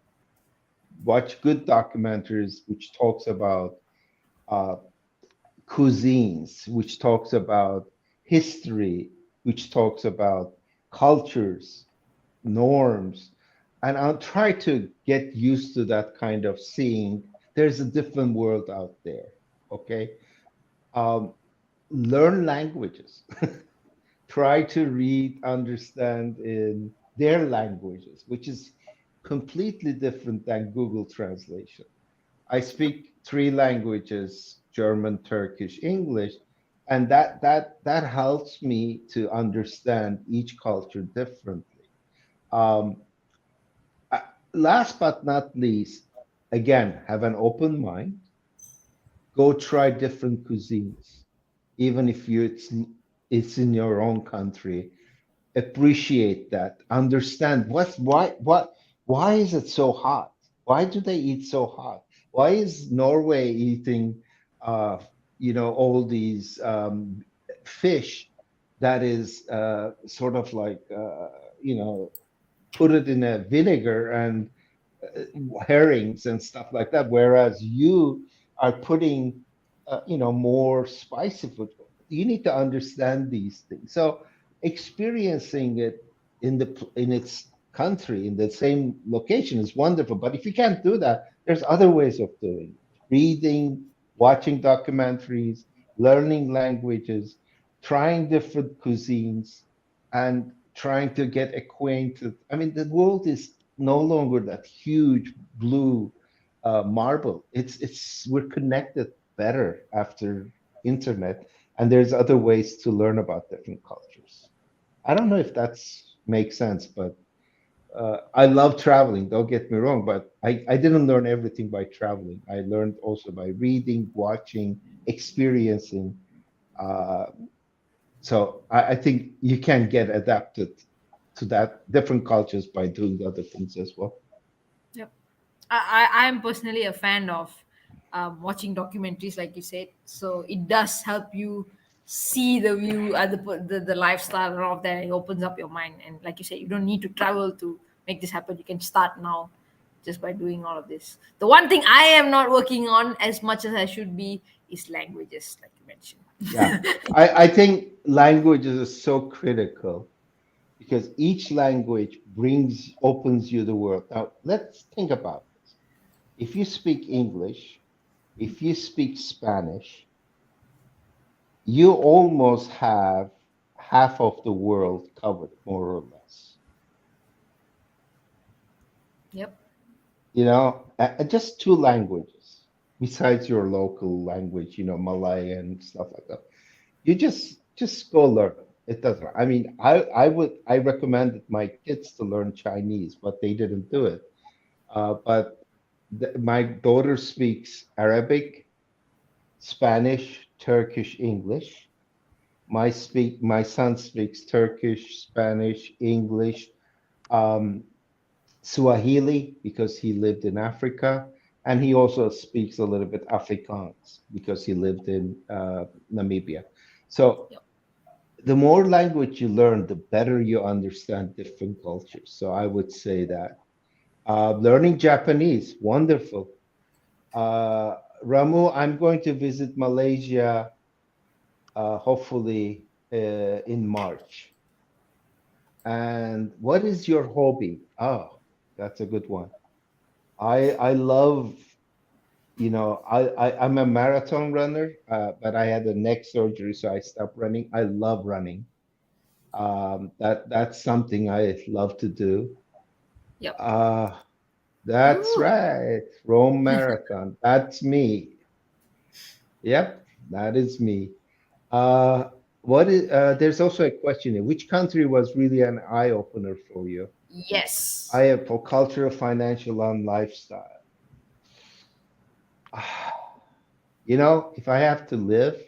Watch good documentaries which talks about uh, cuisines, which talks about history, which talks about cultures, norms. And I'll try to get used to that kind of seeing there's a different world out there. Okay. Um, Learn languages. Try to read, understand in their languages, which is completely different than Google Translation. I speak three languages, German, Turkish, English, and that helps me to understand each culture differently. Um, uh, Last but not least, again, have an open mind. Go try different cuisines, even if it's in your own country. Appreciate that. Understand why is it so hot? Why do they eat so hot? Why is Norway eating uh, all these fish that is sort of like you know put it in a vinegar and uh, herrings and stuff like that, whereas you are putting more spicy food. You need to understand these things. So experiencing it in its country in the same location is wonderful, but if you can't do that, there's other ways of doing it: reading, watching documentaries, learning languages, trying different cuisines, and trying to get acquainted. I mean, the world is no longer that huge blue marble. We're connected better after internet, and there's other ways to learn about different cultures. I don't know if that's makes sense, but I love traveling. Don't get me wrong, but I didn't learn everything by traveling. I learned also by reading, watching, experiencing. Uh, so I think you can get adapted to that different cultures by doing other things as well. Yep. I am personally a fan of watching documentaries, like you said. So it does help you see the view, the lifestyle and all of that. It opens up your mind. And like you said, you don't need to travel to make this happen. You can start now just by doing all of this. The one thing I am not working on as much as I should be is languages, like you mentioned. Yeah, I think languages is so critical because each language opens you the world. Now, let's think about this. If you speak English, if you speak Spanish, you almost have half of the world covered, more or less. Yep. Just two languages besides your local language, Malay and stuff like that. You just go learn. It doesn't. I mean, I recommended my kids to learn Chinese, but they didn't do it. But My daughter speaks Arabic, Spanish, Turkish, English. My son speaks Turkish, Spanish, English, um, Swahili because he lived in Africa, and he also speaks a little bit Afrikaans because he lived in Namibia. So Yep. the more language you learn, the better you understand different cultures. So I would say that learning Japanese, wonderful. Ramu, I'm going to visit Malaysia hopefully in March. And what is your hobby? Oh, that's a good one. I love, I'm a marathon runner, but I had a neck surgery, so I stopped running. I love running. That's something I love to do. Yep. Uh, that's Ooh. right. Rome Marathon. That's me. Yep, that is me. Uh, there's also a question here. Which country was really an eye opener for you? Yes. I have for culture, financial, and lifestyle. If I have to live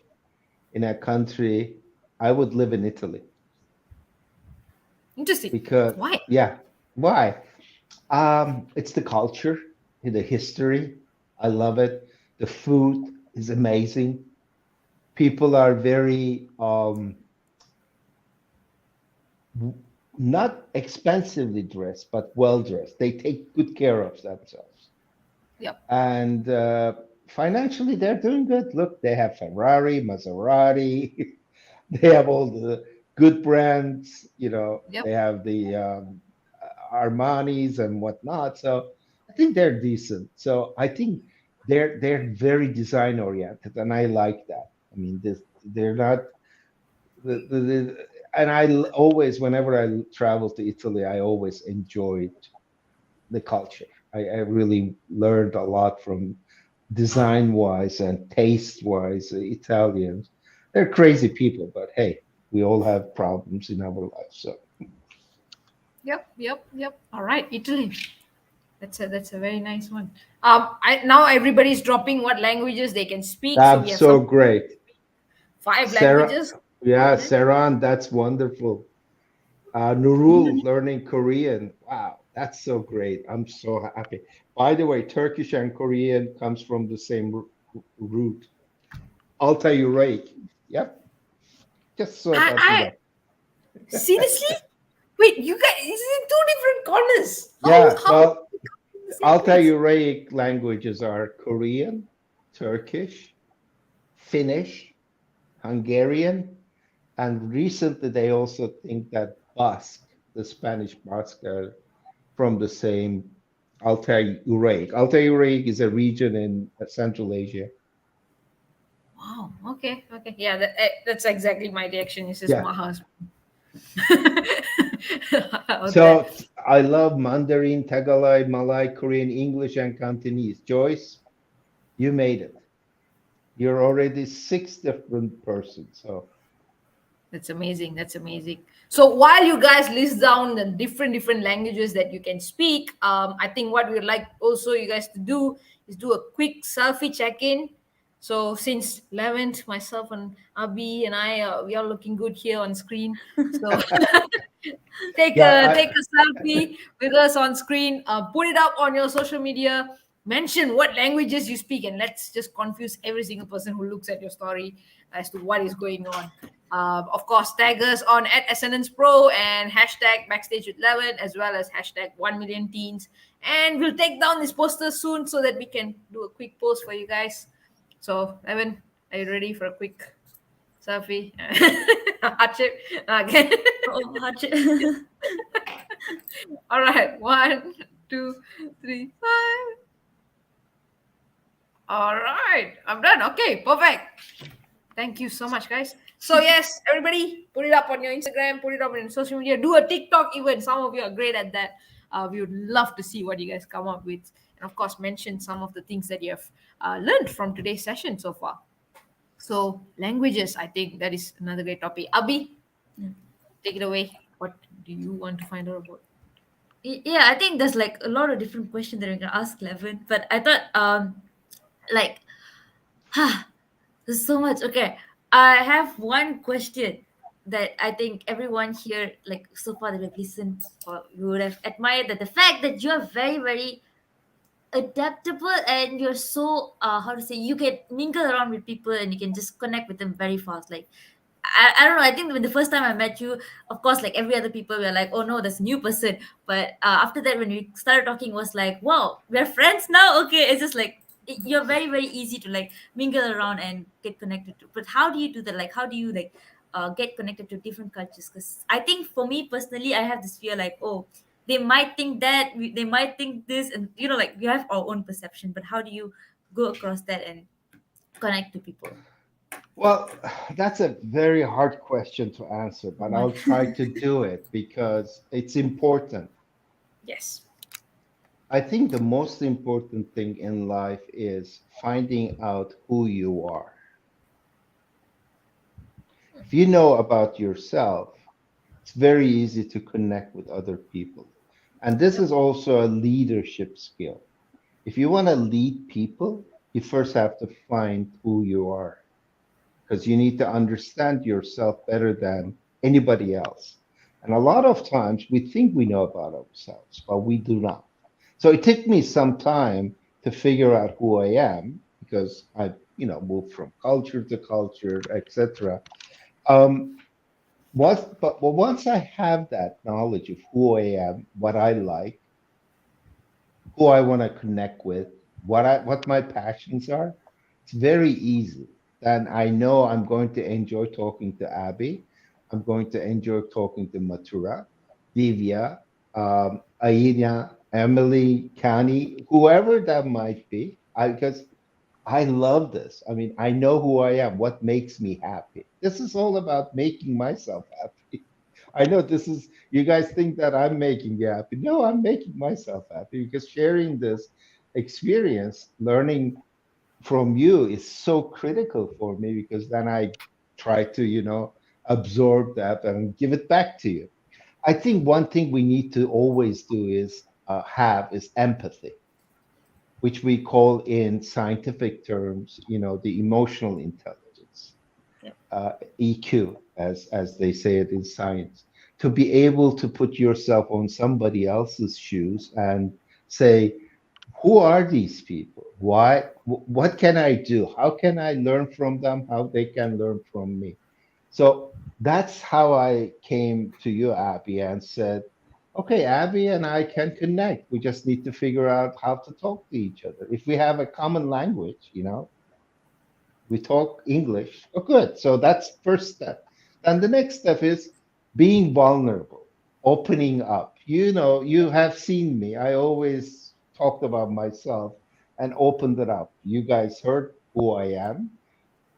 in a country, I would live in Italy Interesting. because, Why? yeah, why? It's the culture, the history. I love it. The food is amazing. People are very w- not expensively dressed, but well dressed. They take good care of themselves. Yep. And financially, they're doing good. Look, they have Ferrari, Maserati, they have all the good brands, Yep. they have the Armanis and whatnot. So I think they're decent. So I think they're very design oriented, and I like that. I mean, they're not and always, whenever I travel to Italy, I always enjoyed the culture. I really learned a lot from design wise and taste wise. Italians, they're crazy people, but hey, we all have problems in our lives. So Yep. Yep. Yep. All right. Italy. That's a very nice one. I now everybody's dropping what languages they can speak. So we that's have some so great. five Sarah, languages. yeah, Goodness. Saran, that's wonderful. Nurul learning Korean. Wow, that's so great. I'm so happy. By the way, Turkish and Korean comes from the same root. Alta-Uraic. Yep, just so that you I know. seriously wait. You guys, this is in two different corners. Yeah, How well, we come in the same place? Alta-Uraic languages are Korean, Turkish, Finnish, Hungarian, and recently they also think that Basque, the Spanish Basque, are from the same Altai-Uraic. Altai-Uraic is a region in Central Asia. Wow. Okay. Okay. Yeah. That's exactly my reaction. It's just Yeah. Mahas. Out there. So I love Mandarin, Tagalog, Malay, Korean, English, and Cantonese. Joyce, you made it. You're already six different persons. So That's amazing. That's amazing. So while you guys list down the different languages that you can speak, I think what we'd like also you guys to do is do a quick selfie check-in. So since Levent, myself, and Abhi and I, we are looking good here on screen. So take yeah, a take a selfie with us on screen. Put it up on your social media. Mention what languages you speak, and let's just confuse every single person who looks at your story as to what is going on. Of course, tag us on at Ascendance Pro and hashtag Backstage with Levin, as well as hashtag 1 million teens. And we'll take down this poster soon so that we can do a quick post for you guys. So, Levin, are you ready for a quick selfie? Achip. Okay. Oh, hardship. All right. One, two, three, five. All right. I'm done. Okay. Perfect. Thank you so much, guys. So yes, everybody, put it up on your Instagram, put it up on your social media, do a TikTok even. Some of you are great at that. We would love to see what you guys come up with, and of course, mention some of the things that you have learned from today's session so far. So languages, I think that is another great topic. Abhi, take it away. What do you want to find out about? Yeah, I think there's like a lot of different questions that we can ask Levin, but I thought like there's so much. Okay, I have one question that I think everyone here, like so far that we've listened or we would have admired, that the fact that you're very, very adaptable and you're so how to say, you can mingle around with people and you can just connect with them very fast. Like I don't know. I think when the first time I met you, of course, like every other people, we were like, "Oh no, there's a new person." But after that, when we started talking, it was like, "Wow, we're friends now." Okay, it's just like you're very, very easy to like mingle around and get connected to. But how do you do that? Like, how do you like get connected to different cultures? Because I think for me personally, I have this fear, like, oh, they might think that, they might think this, and like we have our own perception. But how do you go across that and connect to people? Well, that's a very hard question to answer, Oh but my. I'll try to do it because it's important. Yes. I think the most important thing in life is finding out who you are. If you know about yourself, it's very easy to connect with other people. And this is also a leadership skill. If you want to lead people, you first have to find who you are because you need to understand yourself better than anybody else. And a lot of times we think we know about ourselves, but we do not. So it took me some time to figure out who I am because I, moved from culture to culture, etc. Um, but once I have that knowledge of who I am, what I like, who I want to connect with, what my passions are, it's very easy. Then I know I'm going to enjoy talking to Abby. I'm going to enjoy talking to Matura, Divya, Aina, Emily, Kani, whoever that might be. Because I love this. I mean, I know who I am, what makes me happy. This is all about making myself happy. I know this is, you guys think that I'm making you happy. No, I'm making myself happy because sharing this experience, learning from you is so critical for me because then I try to, absorb that and give it back to you. I think one thing we need to always do is have is empathy, which we call in scientific terms, the emotional intelligence, Yep. EQ, as they say it in science, to be able to put yourself on somebody else's shoes and say, who are these people? Why? What can I do? How can I learn from them? How they can learn from me? So that's how I came to you, Abby, and said, okay, Abby and I can connect. We just need to figure out how to talk to each other. If we have a common language, we talk English. Oh, good. So that's first step. And the next step is being vulnerable, opening up. You have seen me. I always talked about myself and opened it up. You guys heard who I am,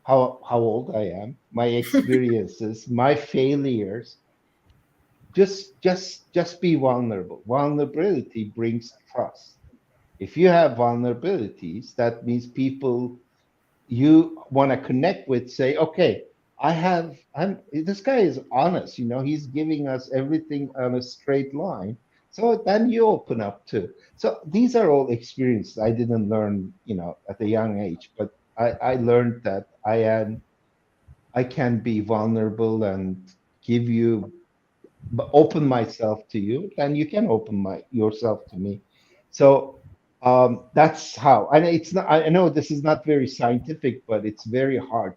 how old I am, my experiences, my failures. Just be vulnerable. Vulnerability brings trust. If you have vulnerabilities, that means people you want to connect with say, okay, I'm this guy is honest, he's giving us everything on a straight line. So then you open up too. So these are all experiences I didn't learn, at a young age, but I learned that I can be vulnerable and give you open myself to you, then you can open yourself to me. So that's how. And it's not. I know this is not very scientific, but it's very hard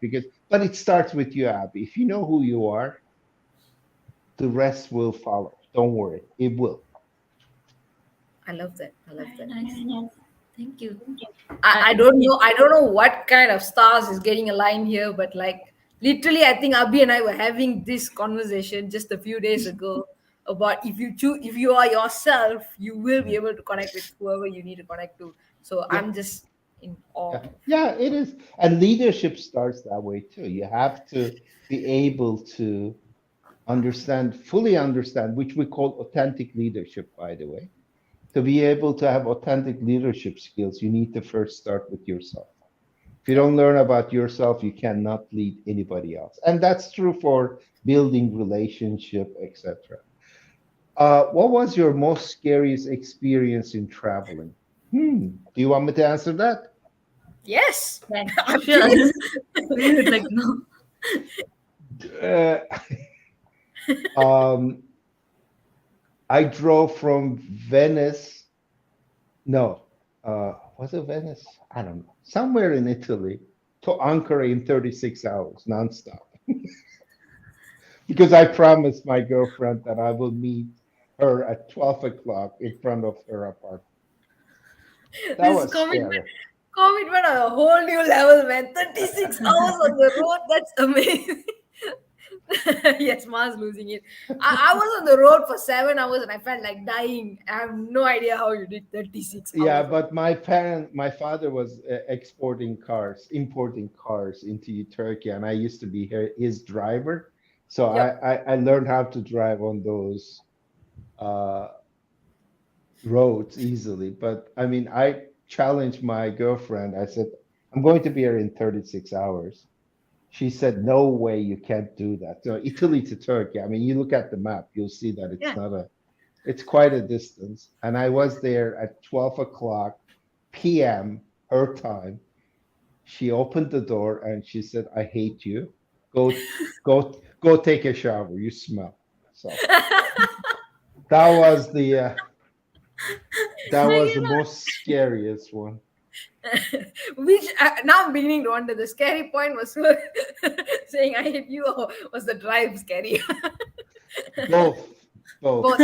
but it starts with you, Abby. If you know who you are, the rest will follow. Don't worry, it will. I love that. I love Very that. nice. Thank you. I don't know. I don't know what kind of stars is getting aligned here, but like literally, I think Abhi and I were having this conversation just a few days ago about if you choose, if you are yourself, you will be Yeah, able to connect with whoever you need to connect to. So yeah, I'm just in awe. yeah, yeah. It is, and leadership starts that way too. You have to be able to fully understand, which we call authentic leadership, by the way. To be able to have authentic leadership skills, you need to first start with yourself. If you Yeah. don't learn about yourself, you cannot lead anybody else. And that's true for building relationship, etc. What was your most scariest experience in traveling? Do you want me to answer that? Yes. Yeah, I'm sure. curious. We would like no. Uh, um, I drove from Venice. No, was it Venice? I don't know. Somewhere in Italy to Ankara in 36 hours, nonstop. Because I promised my girlfriend that I will meet her at 12 o'clock in front of her apartment. That This was commitment, scary. commitment on a whole new level, man. 36 hours on the road. That's amazing. Yes, Ma's losing it. I was on the road for 7 hours and I felt like dying. I have no idea how you did 36 Yeah, hours. but my father was importing cars into Turkey, and I used to be his driver. So Yep. I learned how to drive on those uh, roads easily. But I mean, I challenged my girlfriend. I said, I'm going to be here in 36 hours. She said, no way, you can't do that. So Italy to Turkey, I mean, you look at the map, you'll see that Yeah. it's quite a distance. And I was there at 12 o'clock p.m. her time. She opened the door and she said, I hate you. Go, go take a shower. You smell. So that was the most scariest one. Which now I'm beginning to wonder. The scary point was saying I hate you, or was the drive scary? Both, both. Both.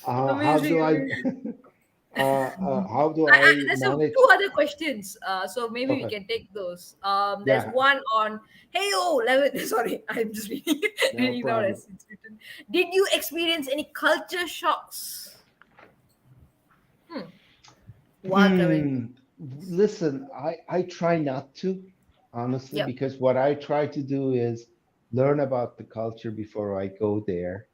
How Amazing, do I amazing. how do I There's manage? two other questions, so maybe we Okay. can take those. There's Yeah, one on, hey, oh, Levin. Sorry, I'm just reading, no reading down problem. as it's written. Did you experience any culture shocks while traveling? Hmm. Listen, I try not to, honestly, Yep. because what I try to do is learn about the culture before I go there.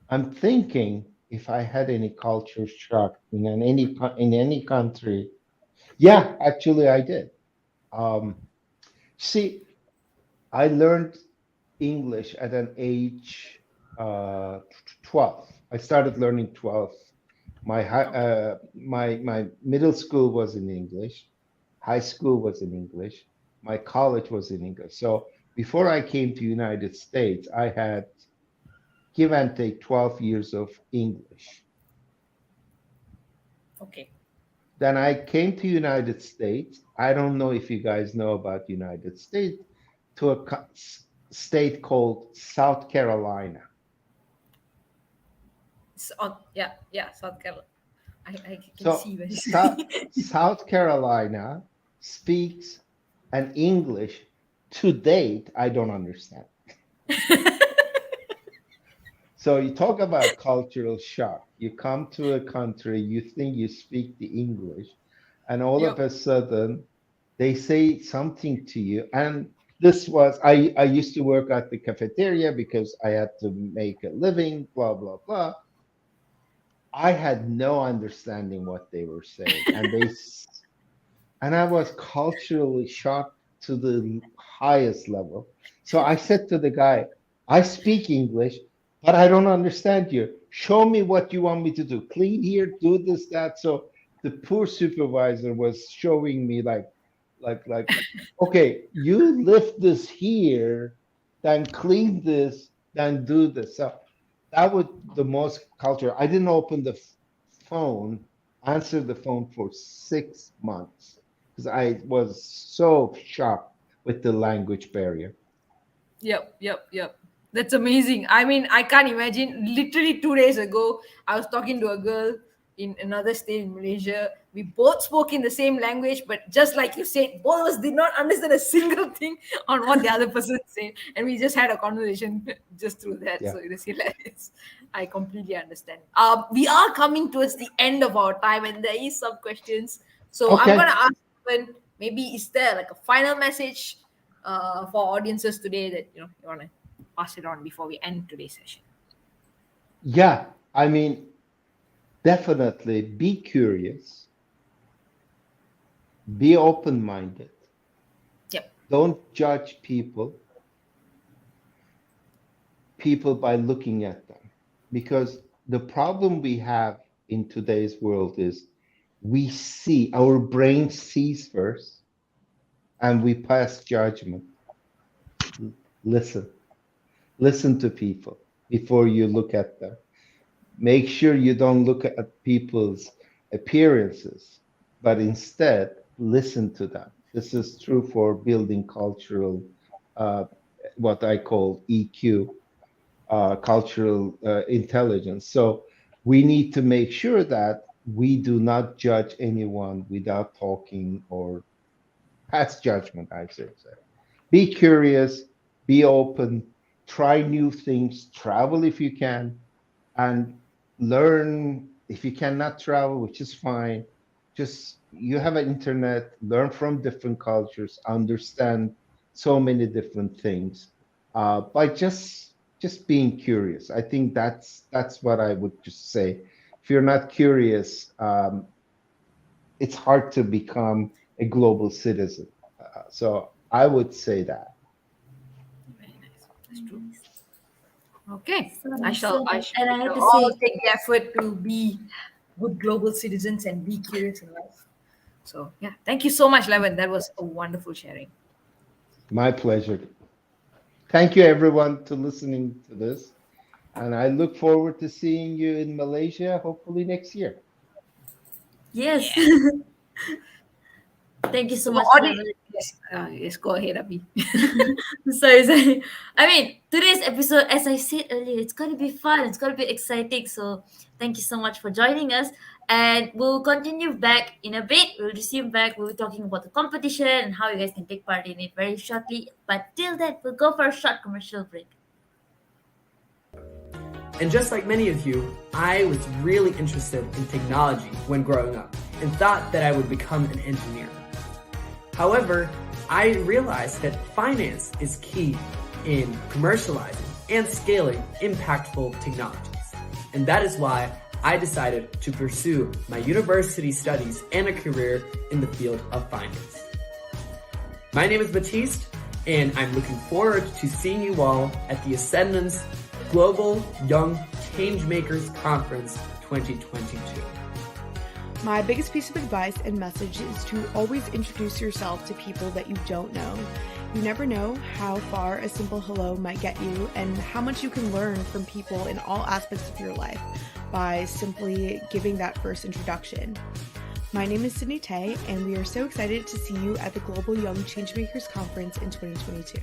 I'm thinking if I had any culture shock in any country. Yeah, actually I did. Um, see, I learned English at an age 12. I started learning 12. Okay. My middle school was in English, high school was in English, my college was in English. So before I came to United States, I had give and take 12 years of English. Okay. Then I came to United States. I don't know if you guys know about United States, to a state called South Carolina. So, yeah, yeah, South Carolina. I can So see where it's going. South Carolina speaks an English to date I don't understand. So you talk about cultural shock. You come to a country, you think you speak the English, and all of Yep. a sudden they say something to you. And this was I used to work at the cafeteria because I had to make a living, blah blah blah. I had no understanding what they were saying, and I was culturally shocked to the highest level. So I said to the guy, I speak English, but I don't understand you. Show me what you want me to do. Clean here, do this, that. So the poor supervisor was showing me like, okay, you lift this here, then clean this, then do this. So that was the most culture. I didn't open the phone, answer the phone for 6 months because I was so shocked with the language barrier. Yep, yep, yep. That's amazing. I mean, I can't imagine. Literally 2 days ago, I was talking to a girl in another state in Malaysia. We both spoke in the same language, but just like you said, both of us did not understand a single thing on what the other person said, and we just had a conversation just through that. Yeah. So it is hilarious. I completely understand. We are coming towards the end of our time, and there is some questions. So I'm Okay. gonna ask, when maybe is there like a final message for audiences today that you want to pass it on before we end today's session? Yeah. I mean, definitely be curious, be open minded, Yep. don't judge people by looking at them. because the problem we have in today's world is our brain sees first and we pass judgment. Listen, listen to people before you look at them. Make sure you don't look at people's appearances, but instead listen to them. This is true for building cultural, what I call EQ, cultural intelligence. So we need to make sure that we do not judge anyone without talking or pass judgment, I should say. Be curious, be open, try new things, travel if you can, and learn if you cannot travel, which is fine. Just you have an internet, learn from different cultures, understand so many different things by just being curious. I think that's what I would just say. If you're not curious, it's hard to become a global citizen. So I would say that. Very nice. That's true. Okay, So I nice, shall. so I nice. shall. And I We have shall to all say, take the effort to be good global citizens and be curious in life. So yeah, thank you so much, Levent. That was a wonderful sharing. My pleasure. Thank you everyone to listening to this. And I look forward to seeing you in Malaysia, hopefully next year. yes. Thank you so So, much, audience, Lavan. yes, go ahead, Abhi. Sorry. I mean, today's episode, as I said earlier, it's gonna be fun. It's gonna be exciting. So thank you so much for joining us. And we'll continue back in a bit. We'll resume back. We'll be talking about the competition and how you guys can take part in it very shortly. But till then, we'll go for a short commercial break. And just like many of you, I was really interested in technology when growing up and thought that I would become an engineer. However, I realized that finance is key in commercializing and scaling impactful technologies. And that is why I decided to pursue my university studies and a career in the field of finance. My name is Baptiste, and I'm looking forward to seeing you all at the Ascendance Global Young Changemakers Conference 2022. My biggest piece of advice and message is to always introduce yourself to people that you don't know. You never know how far a simple hello might get you and how much you can learn from people in all aspects of your life by simply giving that first introduction. My name is Sydney Tay, and we are so excited to see you at the Global Young Changemakers Conference in 2022.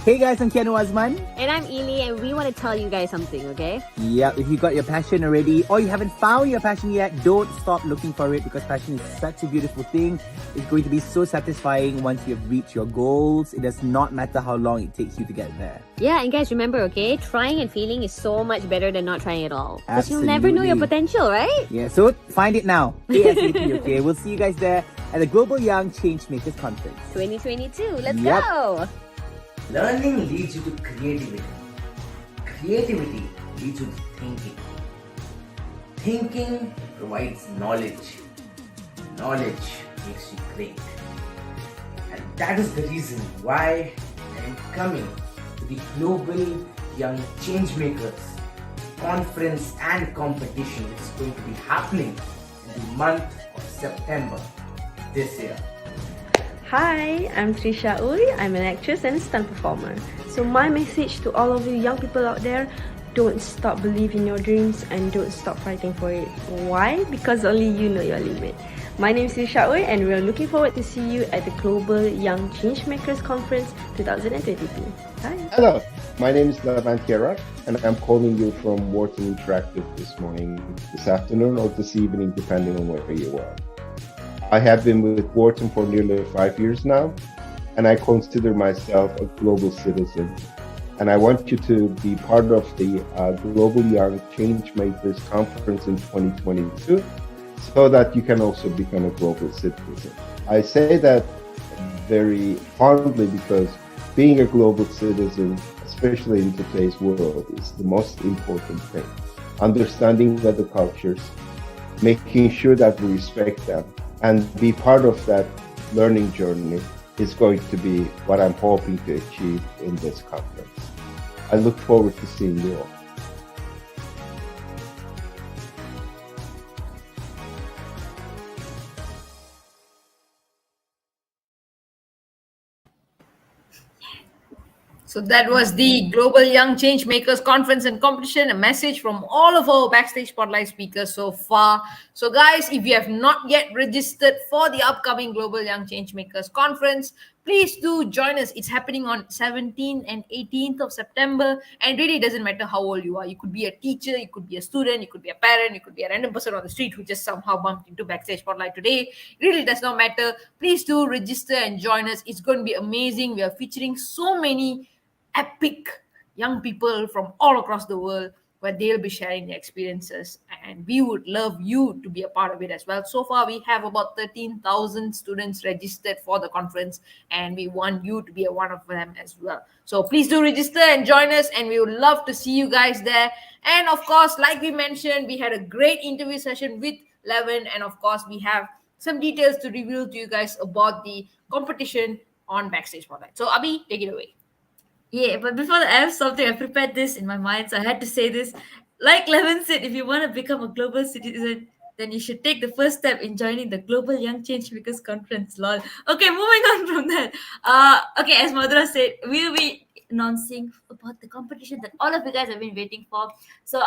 Hey guys, I'm Keanu Azman. And I'm Ely, and we want to tell you guys something, okay? Yeah, if you got your passion already or you haven't found your passion yet, don't stop looking for it because passion is such a beautiful thing. It's going to be so satisfying once you have reached your goals. It does not matter how long it takes you to get there. Yeah, and guys, remember, okay? Trying and failing is so much better than not trying at all. Because you'll never know your Absolutely. potential, right? Yeah, so find it now. ASAP, okay? We'll see you guys there at the Global Young Changemakers Conference. 2022, let's Yep. go! Learning leads you to creativity. Creativity leads you to thinking. Thinking provides knowledge. Knowledge makes you great. And that is the reason why I am coming to the Global Young Changemakers conference and competition which is going to be happening in the month of September this year. Hi, I'm Trisha Uri. I'm an actress and a stunt performer. So my message to all of you young people out there, don't stop believing your dreams and don't stop fighting for it. Why? Because only you know your limit. My name is Trisha Uri and we're looking forward to see you at the Global Young Changemakers Conference 2022. Bye. Hello, my name is Levent Yarar, and I'm calling you from Wharton Interactive this morning, this afternoon, or this evening, depending on where you are. I have been with Wharton for nearly 5 years now, and I consider myself a global citizen. And I want you to be part of the Global Young Changemakers Conference in 2022 so that you can also become a global citizen. I say that very fondly because being a global citizen, especially in today's world, is the most important thing. Understanding other cultures, making sure that we respect them, and be part of that learning journey is going to be what I'm hoping to achieve in this conference. I look forward to seeing you all. So that was the Global Young Changemakers Conference and Competition, a message from all of our Backstage Spotlight speakers so far. So, guys, if you have not yet registered for the upcoming Global Young Changemakers Conference, please do join us. It's happening on 17th and 18th of September, and really doesn't matter how old you are. You could be a teacher, you could be a student, you could be a parent, you could be a random person on the street who just somehow bumped into Backstage Spotlight today. It really does not matter. Please do register and join us. It's going to be amazing. We are featuring so many epic young people from all across the world where they'll be sharing their experiences, and we would love you to be a part of it as well. So far we have about 13,000 students registered for the conference, and we want you to be a one of them as well. So please do register and join us, and we would love to see you guys there. And of course, like we mentioned, we had a great interview session with Levent, and of course we have some details to reveal to you guys about the competition on Backstage Spotlight. So Abhi, take it away. Yeah, but before that, I have something. I prepared this in my mind, so I had to say this. Like Levin said, if you want to become a global citizen, then you should take the first step in joining the Global Young Changemakers Conference. Lol. Okay, moving on from that. Okay, as Madhura said, we'll be announcing about the competition that all of you guys have been waiting for. So,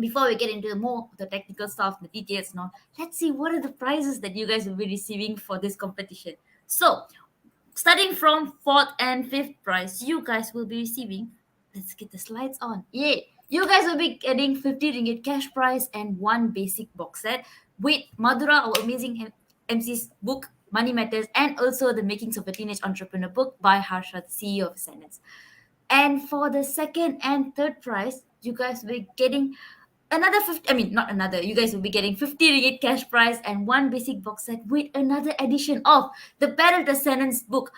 before we get into more of the technical stuff, the details now, let's see what are the prizes that you guys will be receiving for this competition. So, starting from fourth and fifth prize, you guys will be receiving. Let's get the slides on. Yay! You guys will be getting 50 ringgit cash prize and one basic box set with Madhura, our amazing MC's book, Money Matters, and also the Makings of a Teenage Entrepreneur book by Harsha, the CEO of Ascendance. And for the second and third prize, you guys will be getting another 50, I mean, not another, you guys will be getting 50 ringgit cash prize and one basic box set with another edition of the Parent Ascendance book.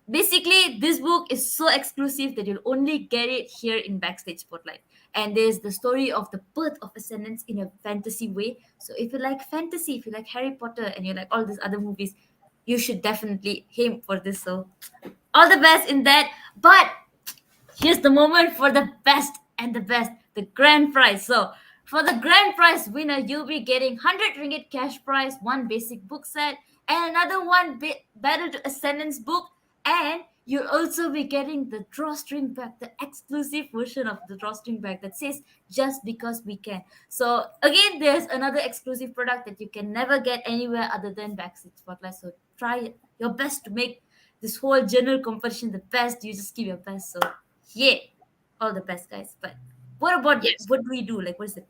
Basically, this book is so exclusive that you'll only get it here in Backstage Spotlight. And there's the story of the birth of Ascendance in a fantasy way. So if you like fantasy, if you like Harry Potter, and you like all these other movies, you should definitely aim for this. So all the best in that. But here's the moment for the best and the best, the grand prize. So for the grand prize winner, you'll be getting 100 ringgit cash prize, one basic book set, and another one Battle to Ascendance book. And you'll also be getting the drawstring bag, the exclusive version of the drawstring bag that says "Just Because We Can." So again, there's another exclusive product that you can never get anywhere other than Backstage Spotlight. So try your best to make this whole journal competition the best. You just give your best. So yeah, all the best, guys. But what about Yes. what do we do? Like, what's the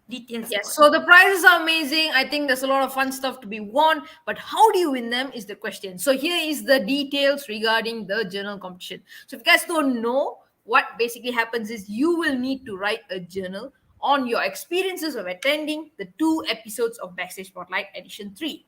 details Yes, about so it? the prizes are amazing. I think there's a lot of fun stuff to be won, but how do you win them is the question. So here is the details regarding the journal competition. So if you guys don't know, what basically happens is you will need to write a journal on your experiences of attending the 2 episodes of Backstage Spotlight Edition 3.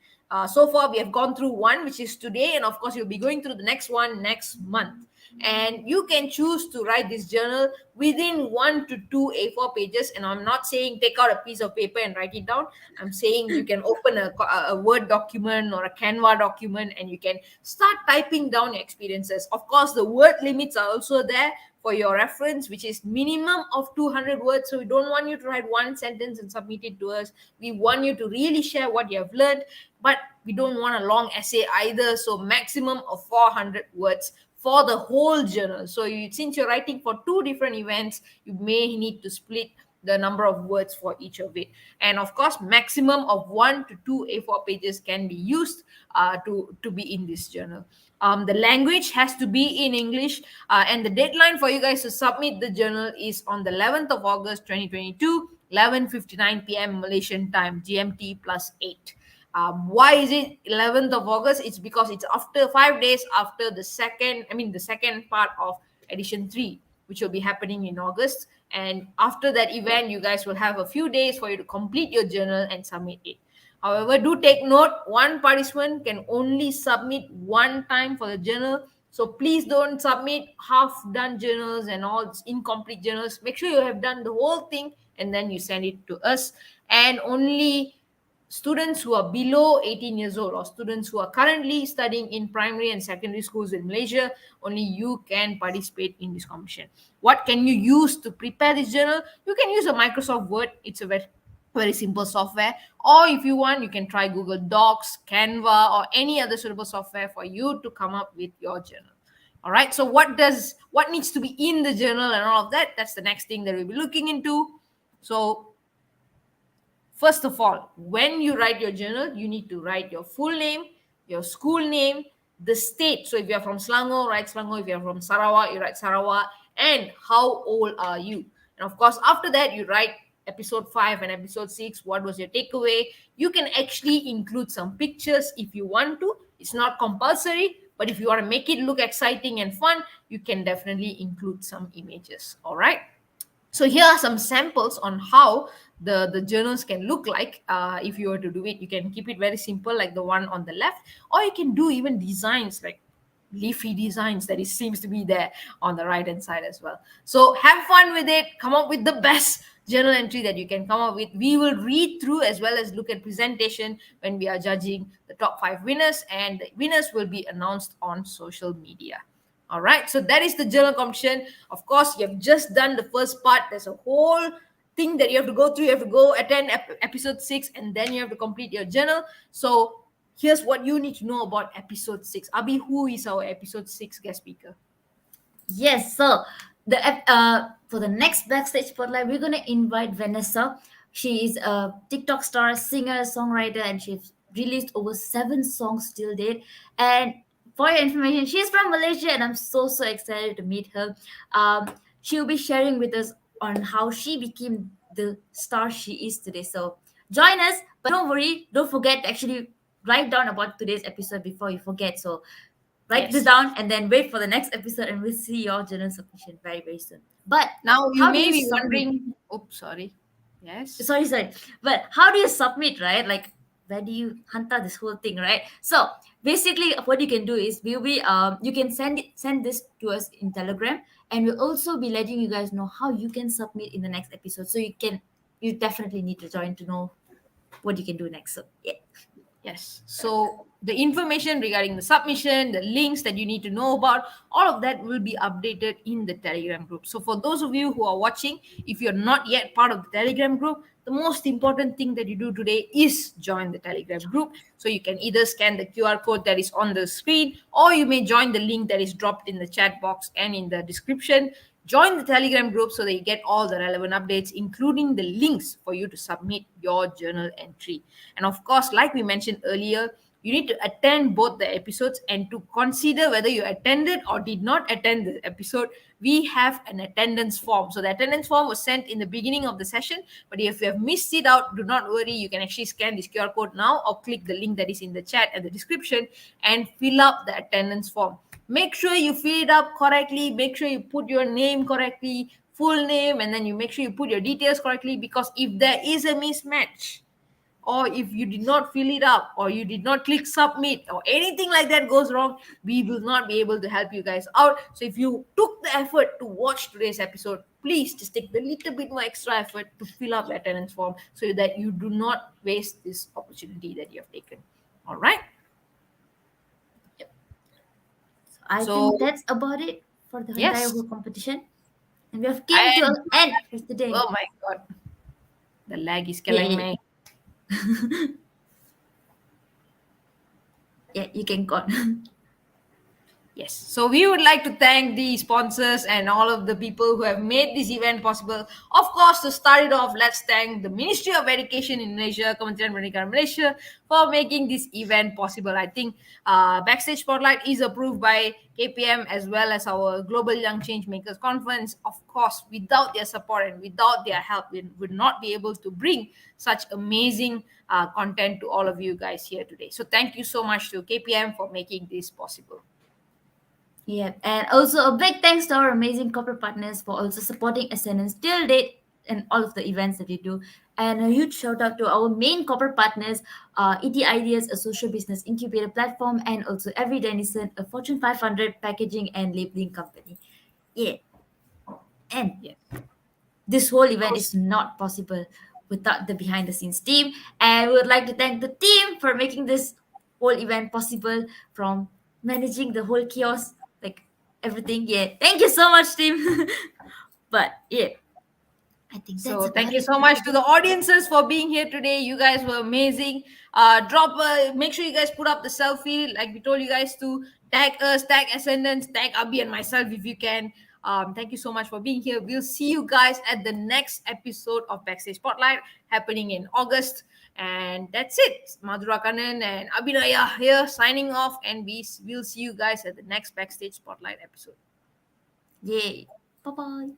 So far, we have gone through one, which is today, and of course, you'll be going through the next one next month. And you can choose to write this journal within 1 to 2 A4 pages. And I'm not saying take out a piece of paper and write it down. I'm saying you can open a Word document or a Canva document, and you can start typing down your experiences. Of course, the word limits are also there for your reference, which is minimum of 200 words. So we don't want you to write one sentence and submit it to us. We want you to really share what you have learned, but we don't want a long essay either. So maximum of 400 words for the whole journal. So since you're writing for 2 different events, you may need to split the number of words for each of it. And of course, maximum of 1 to 2 A4 pages can be used to be in this journal. The language has to be in English, and the deadline for you guys to submit the journal is on the 11th of August 2022, 11:59 p.m. Malaysian time, GMT +8. Why is it 11th of August? It's because it's after 5 days after the second part of edition 3, which will be happening in August. And after that event, you guys will have a few days for you to complete your journal and submit it. However, do take note, one participant can only submit one time for the journal. So please don't submit half done journals and all incomplete journals. Make sure you have done the whole thing and then you send it to us. And only students who are below 18 years old or students who are currently studying in primary and secondary schools in Malaysia, only you can participate in this competition. What can you use to prepare this journal? You can use a Microsoft Word. It's a very simple software. Or if you want, you can try Google Docs, Canva, or any other suitable software for you to come up with your journal. All right. So what needs to be in the journal and all of that? That's the next thing that we'll be looking into. So first of all, when you write your journal, you need to write your full name, your school name, the state. So if you're from Selangor, write Selangor. If you're from Sarawak, you write Sarawak. And how old are you? And of course, after that, you write episode 5 and episode 6. What was your takeaway? You can actually include some pictures if you want to. It's not compulsory, but if you want to make it look exciting and fun, you can definitely include some images. All right. So here are some samples on how the journals can look like. If you were to do it, you can keep it very simple like the one on the left, or you can do even designs like leafy designs that it seems to be there on the right hand side as well. So have fun with it, come up with the best journal entry that you can come up with. We will read through as well as look at presentation when we are judging the top 5 winners, and the winners will be announced on social media. All right, so that is the journal competition. Of course, you have just done the first part. There's a whole thing that you have to go through. You have to go attend episode 6, and then you have to complete your journal. So here's what you need to know about episode 6. Abi, who is our episode 6 guest speaker? Yes, so the for the next backstage spotlight, we're gonna invite Vanessa. She is a TikTok star, singer, songwriter, and she's released over 7 songs till date. And for your information, she's from Malaysia, and I'm so excited to meet her. She'll be sharing with us on how she became the star she is today. So join us, but don't worry, don't forget to actually write down about today's episode before you forget. So write this Yes. down and then wait for the next episode, and we'll see your journal submission very soon. But Now you how do may you be submit? wondering. Oops, sorry. Yes. Sorry. But how do you submit, right? Like, where do you hunter this whole thing, right? So basically, what you can do is we'll be you can send this to us in Telegram, and we'll also be letting you guys know how you can submit in the next episode. So you definitely need to join to know what you can do next. So yeah. Yes. So the information regarding the submission, the links that you need to know about, all of that will be updated in the Telegram group. So for those of you who are watching, if you're not yet part of the Telegram group, the most important thing that you do today is join the Telegram group. So you can either scan the QR code that is on the screen, or you may join the link that is dropped in the chat box and in the description. Join the Telegram group so that you get all the relevant updates, including the links for you to submit your journal entry. And of course, like we mentioned earlier, you need to attend both the episodes, and to consider whether you attended or did not attend the episode, we have an attendance form. So the attendance form was sent in the beginning of the session, but if you have missed it out, do not worry. You can actually scan this QR code now or click the link that is in the chat and the description and fill up the attendance form. Make sure you fill it up correctly. Make sure you put your name correctly, full name, and then you make sure you put your details correctly, because if there is a mismatch, or if you did not fill it up, or you did not click submit, or anything like that goes wrong, we will not be able to help you guys out. So if you took the effort to watch today's episode, please just take the little bit more extra effort to fill up the attendance form so that you do not waste this opportunity that you have taken. All right. I So think that's about it for the entire yes, whole competition. And we have came to and an end for today. oh my god, the lag is Yeah, killing yeah, me. yeah, you can go. Yes. So we would like to thank the sponsors and all of the people who have made this event possible. Of course, to start it off, let's thank the Ministry of Education in Malaysia, Kementerian Pendidikan Malaysia, for making this event possible. I think Backstage Spotlight is approved by KPM as well as our Global Young Changemakers Conference. Of course, without their support and without their help, we would not be able to bring such amazing content to all of you guys here today. So thank you so much to KPM for making this possible. Yeah, and also a big thanks to our amazing corporate partners for also supporting Ascendance till date and all of the events that we do. And a huge shout out to our main corporate partners, ET Ideas, a social business incubator platform, and also Every Denizen, a Fortune 500 packaging and labeling company. Yeah, and Yes. this whole event is not possible without the behind the scenes team. And we would like to thank the team for making this whole event possible, from managing the whole chaos, like everything. Yeah. Thank you so much, team. But yeah. I think that's So about thank you it. so much to the audiences for being here today. You guys were amazing. Make sure you guys put up the selfie like we told you guys to. Tag us, tag Ascendance, tag Abhi and myself if you can. Thank you so much for being here. We'll see you guys at the next episode of Backstage Spotlight happening in August. And that's it. Madhura Kannan and Abhinaya here signing off, and we'll see you guys at the next Backstage Spotlight episode. Yay. Bye bye.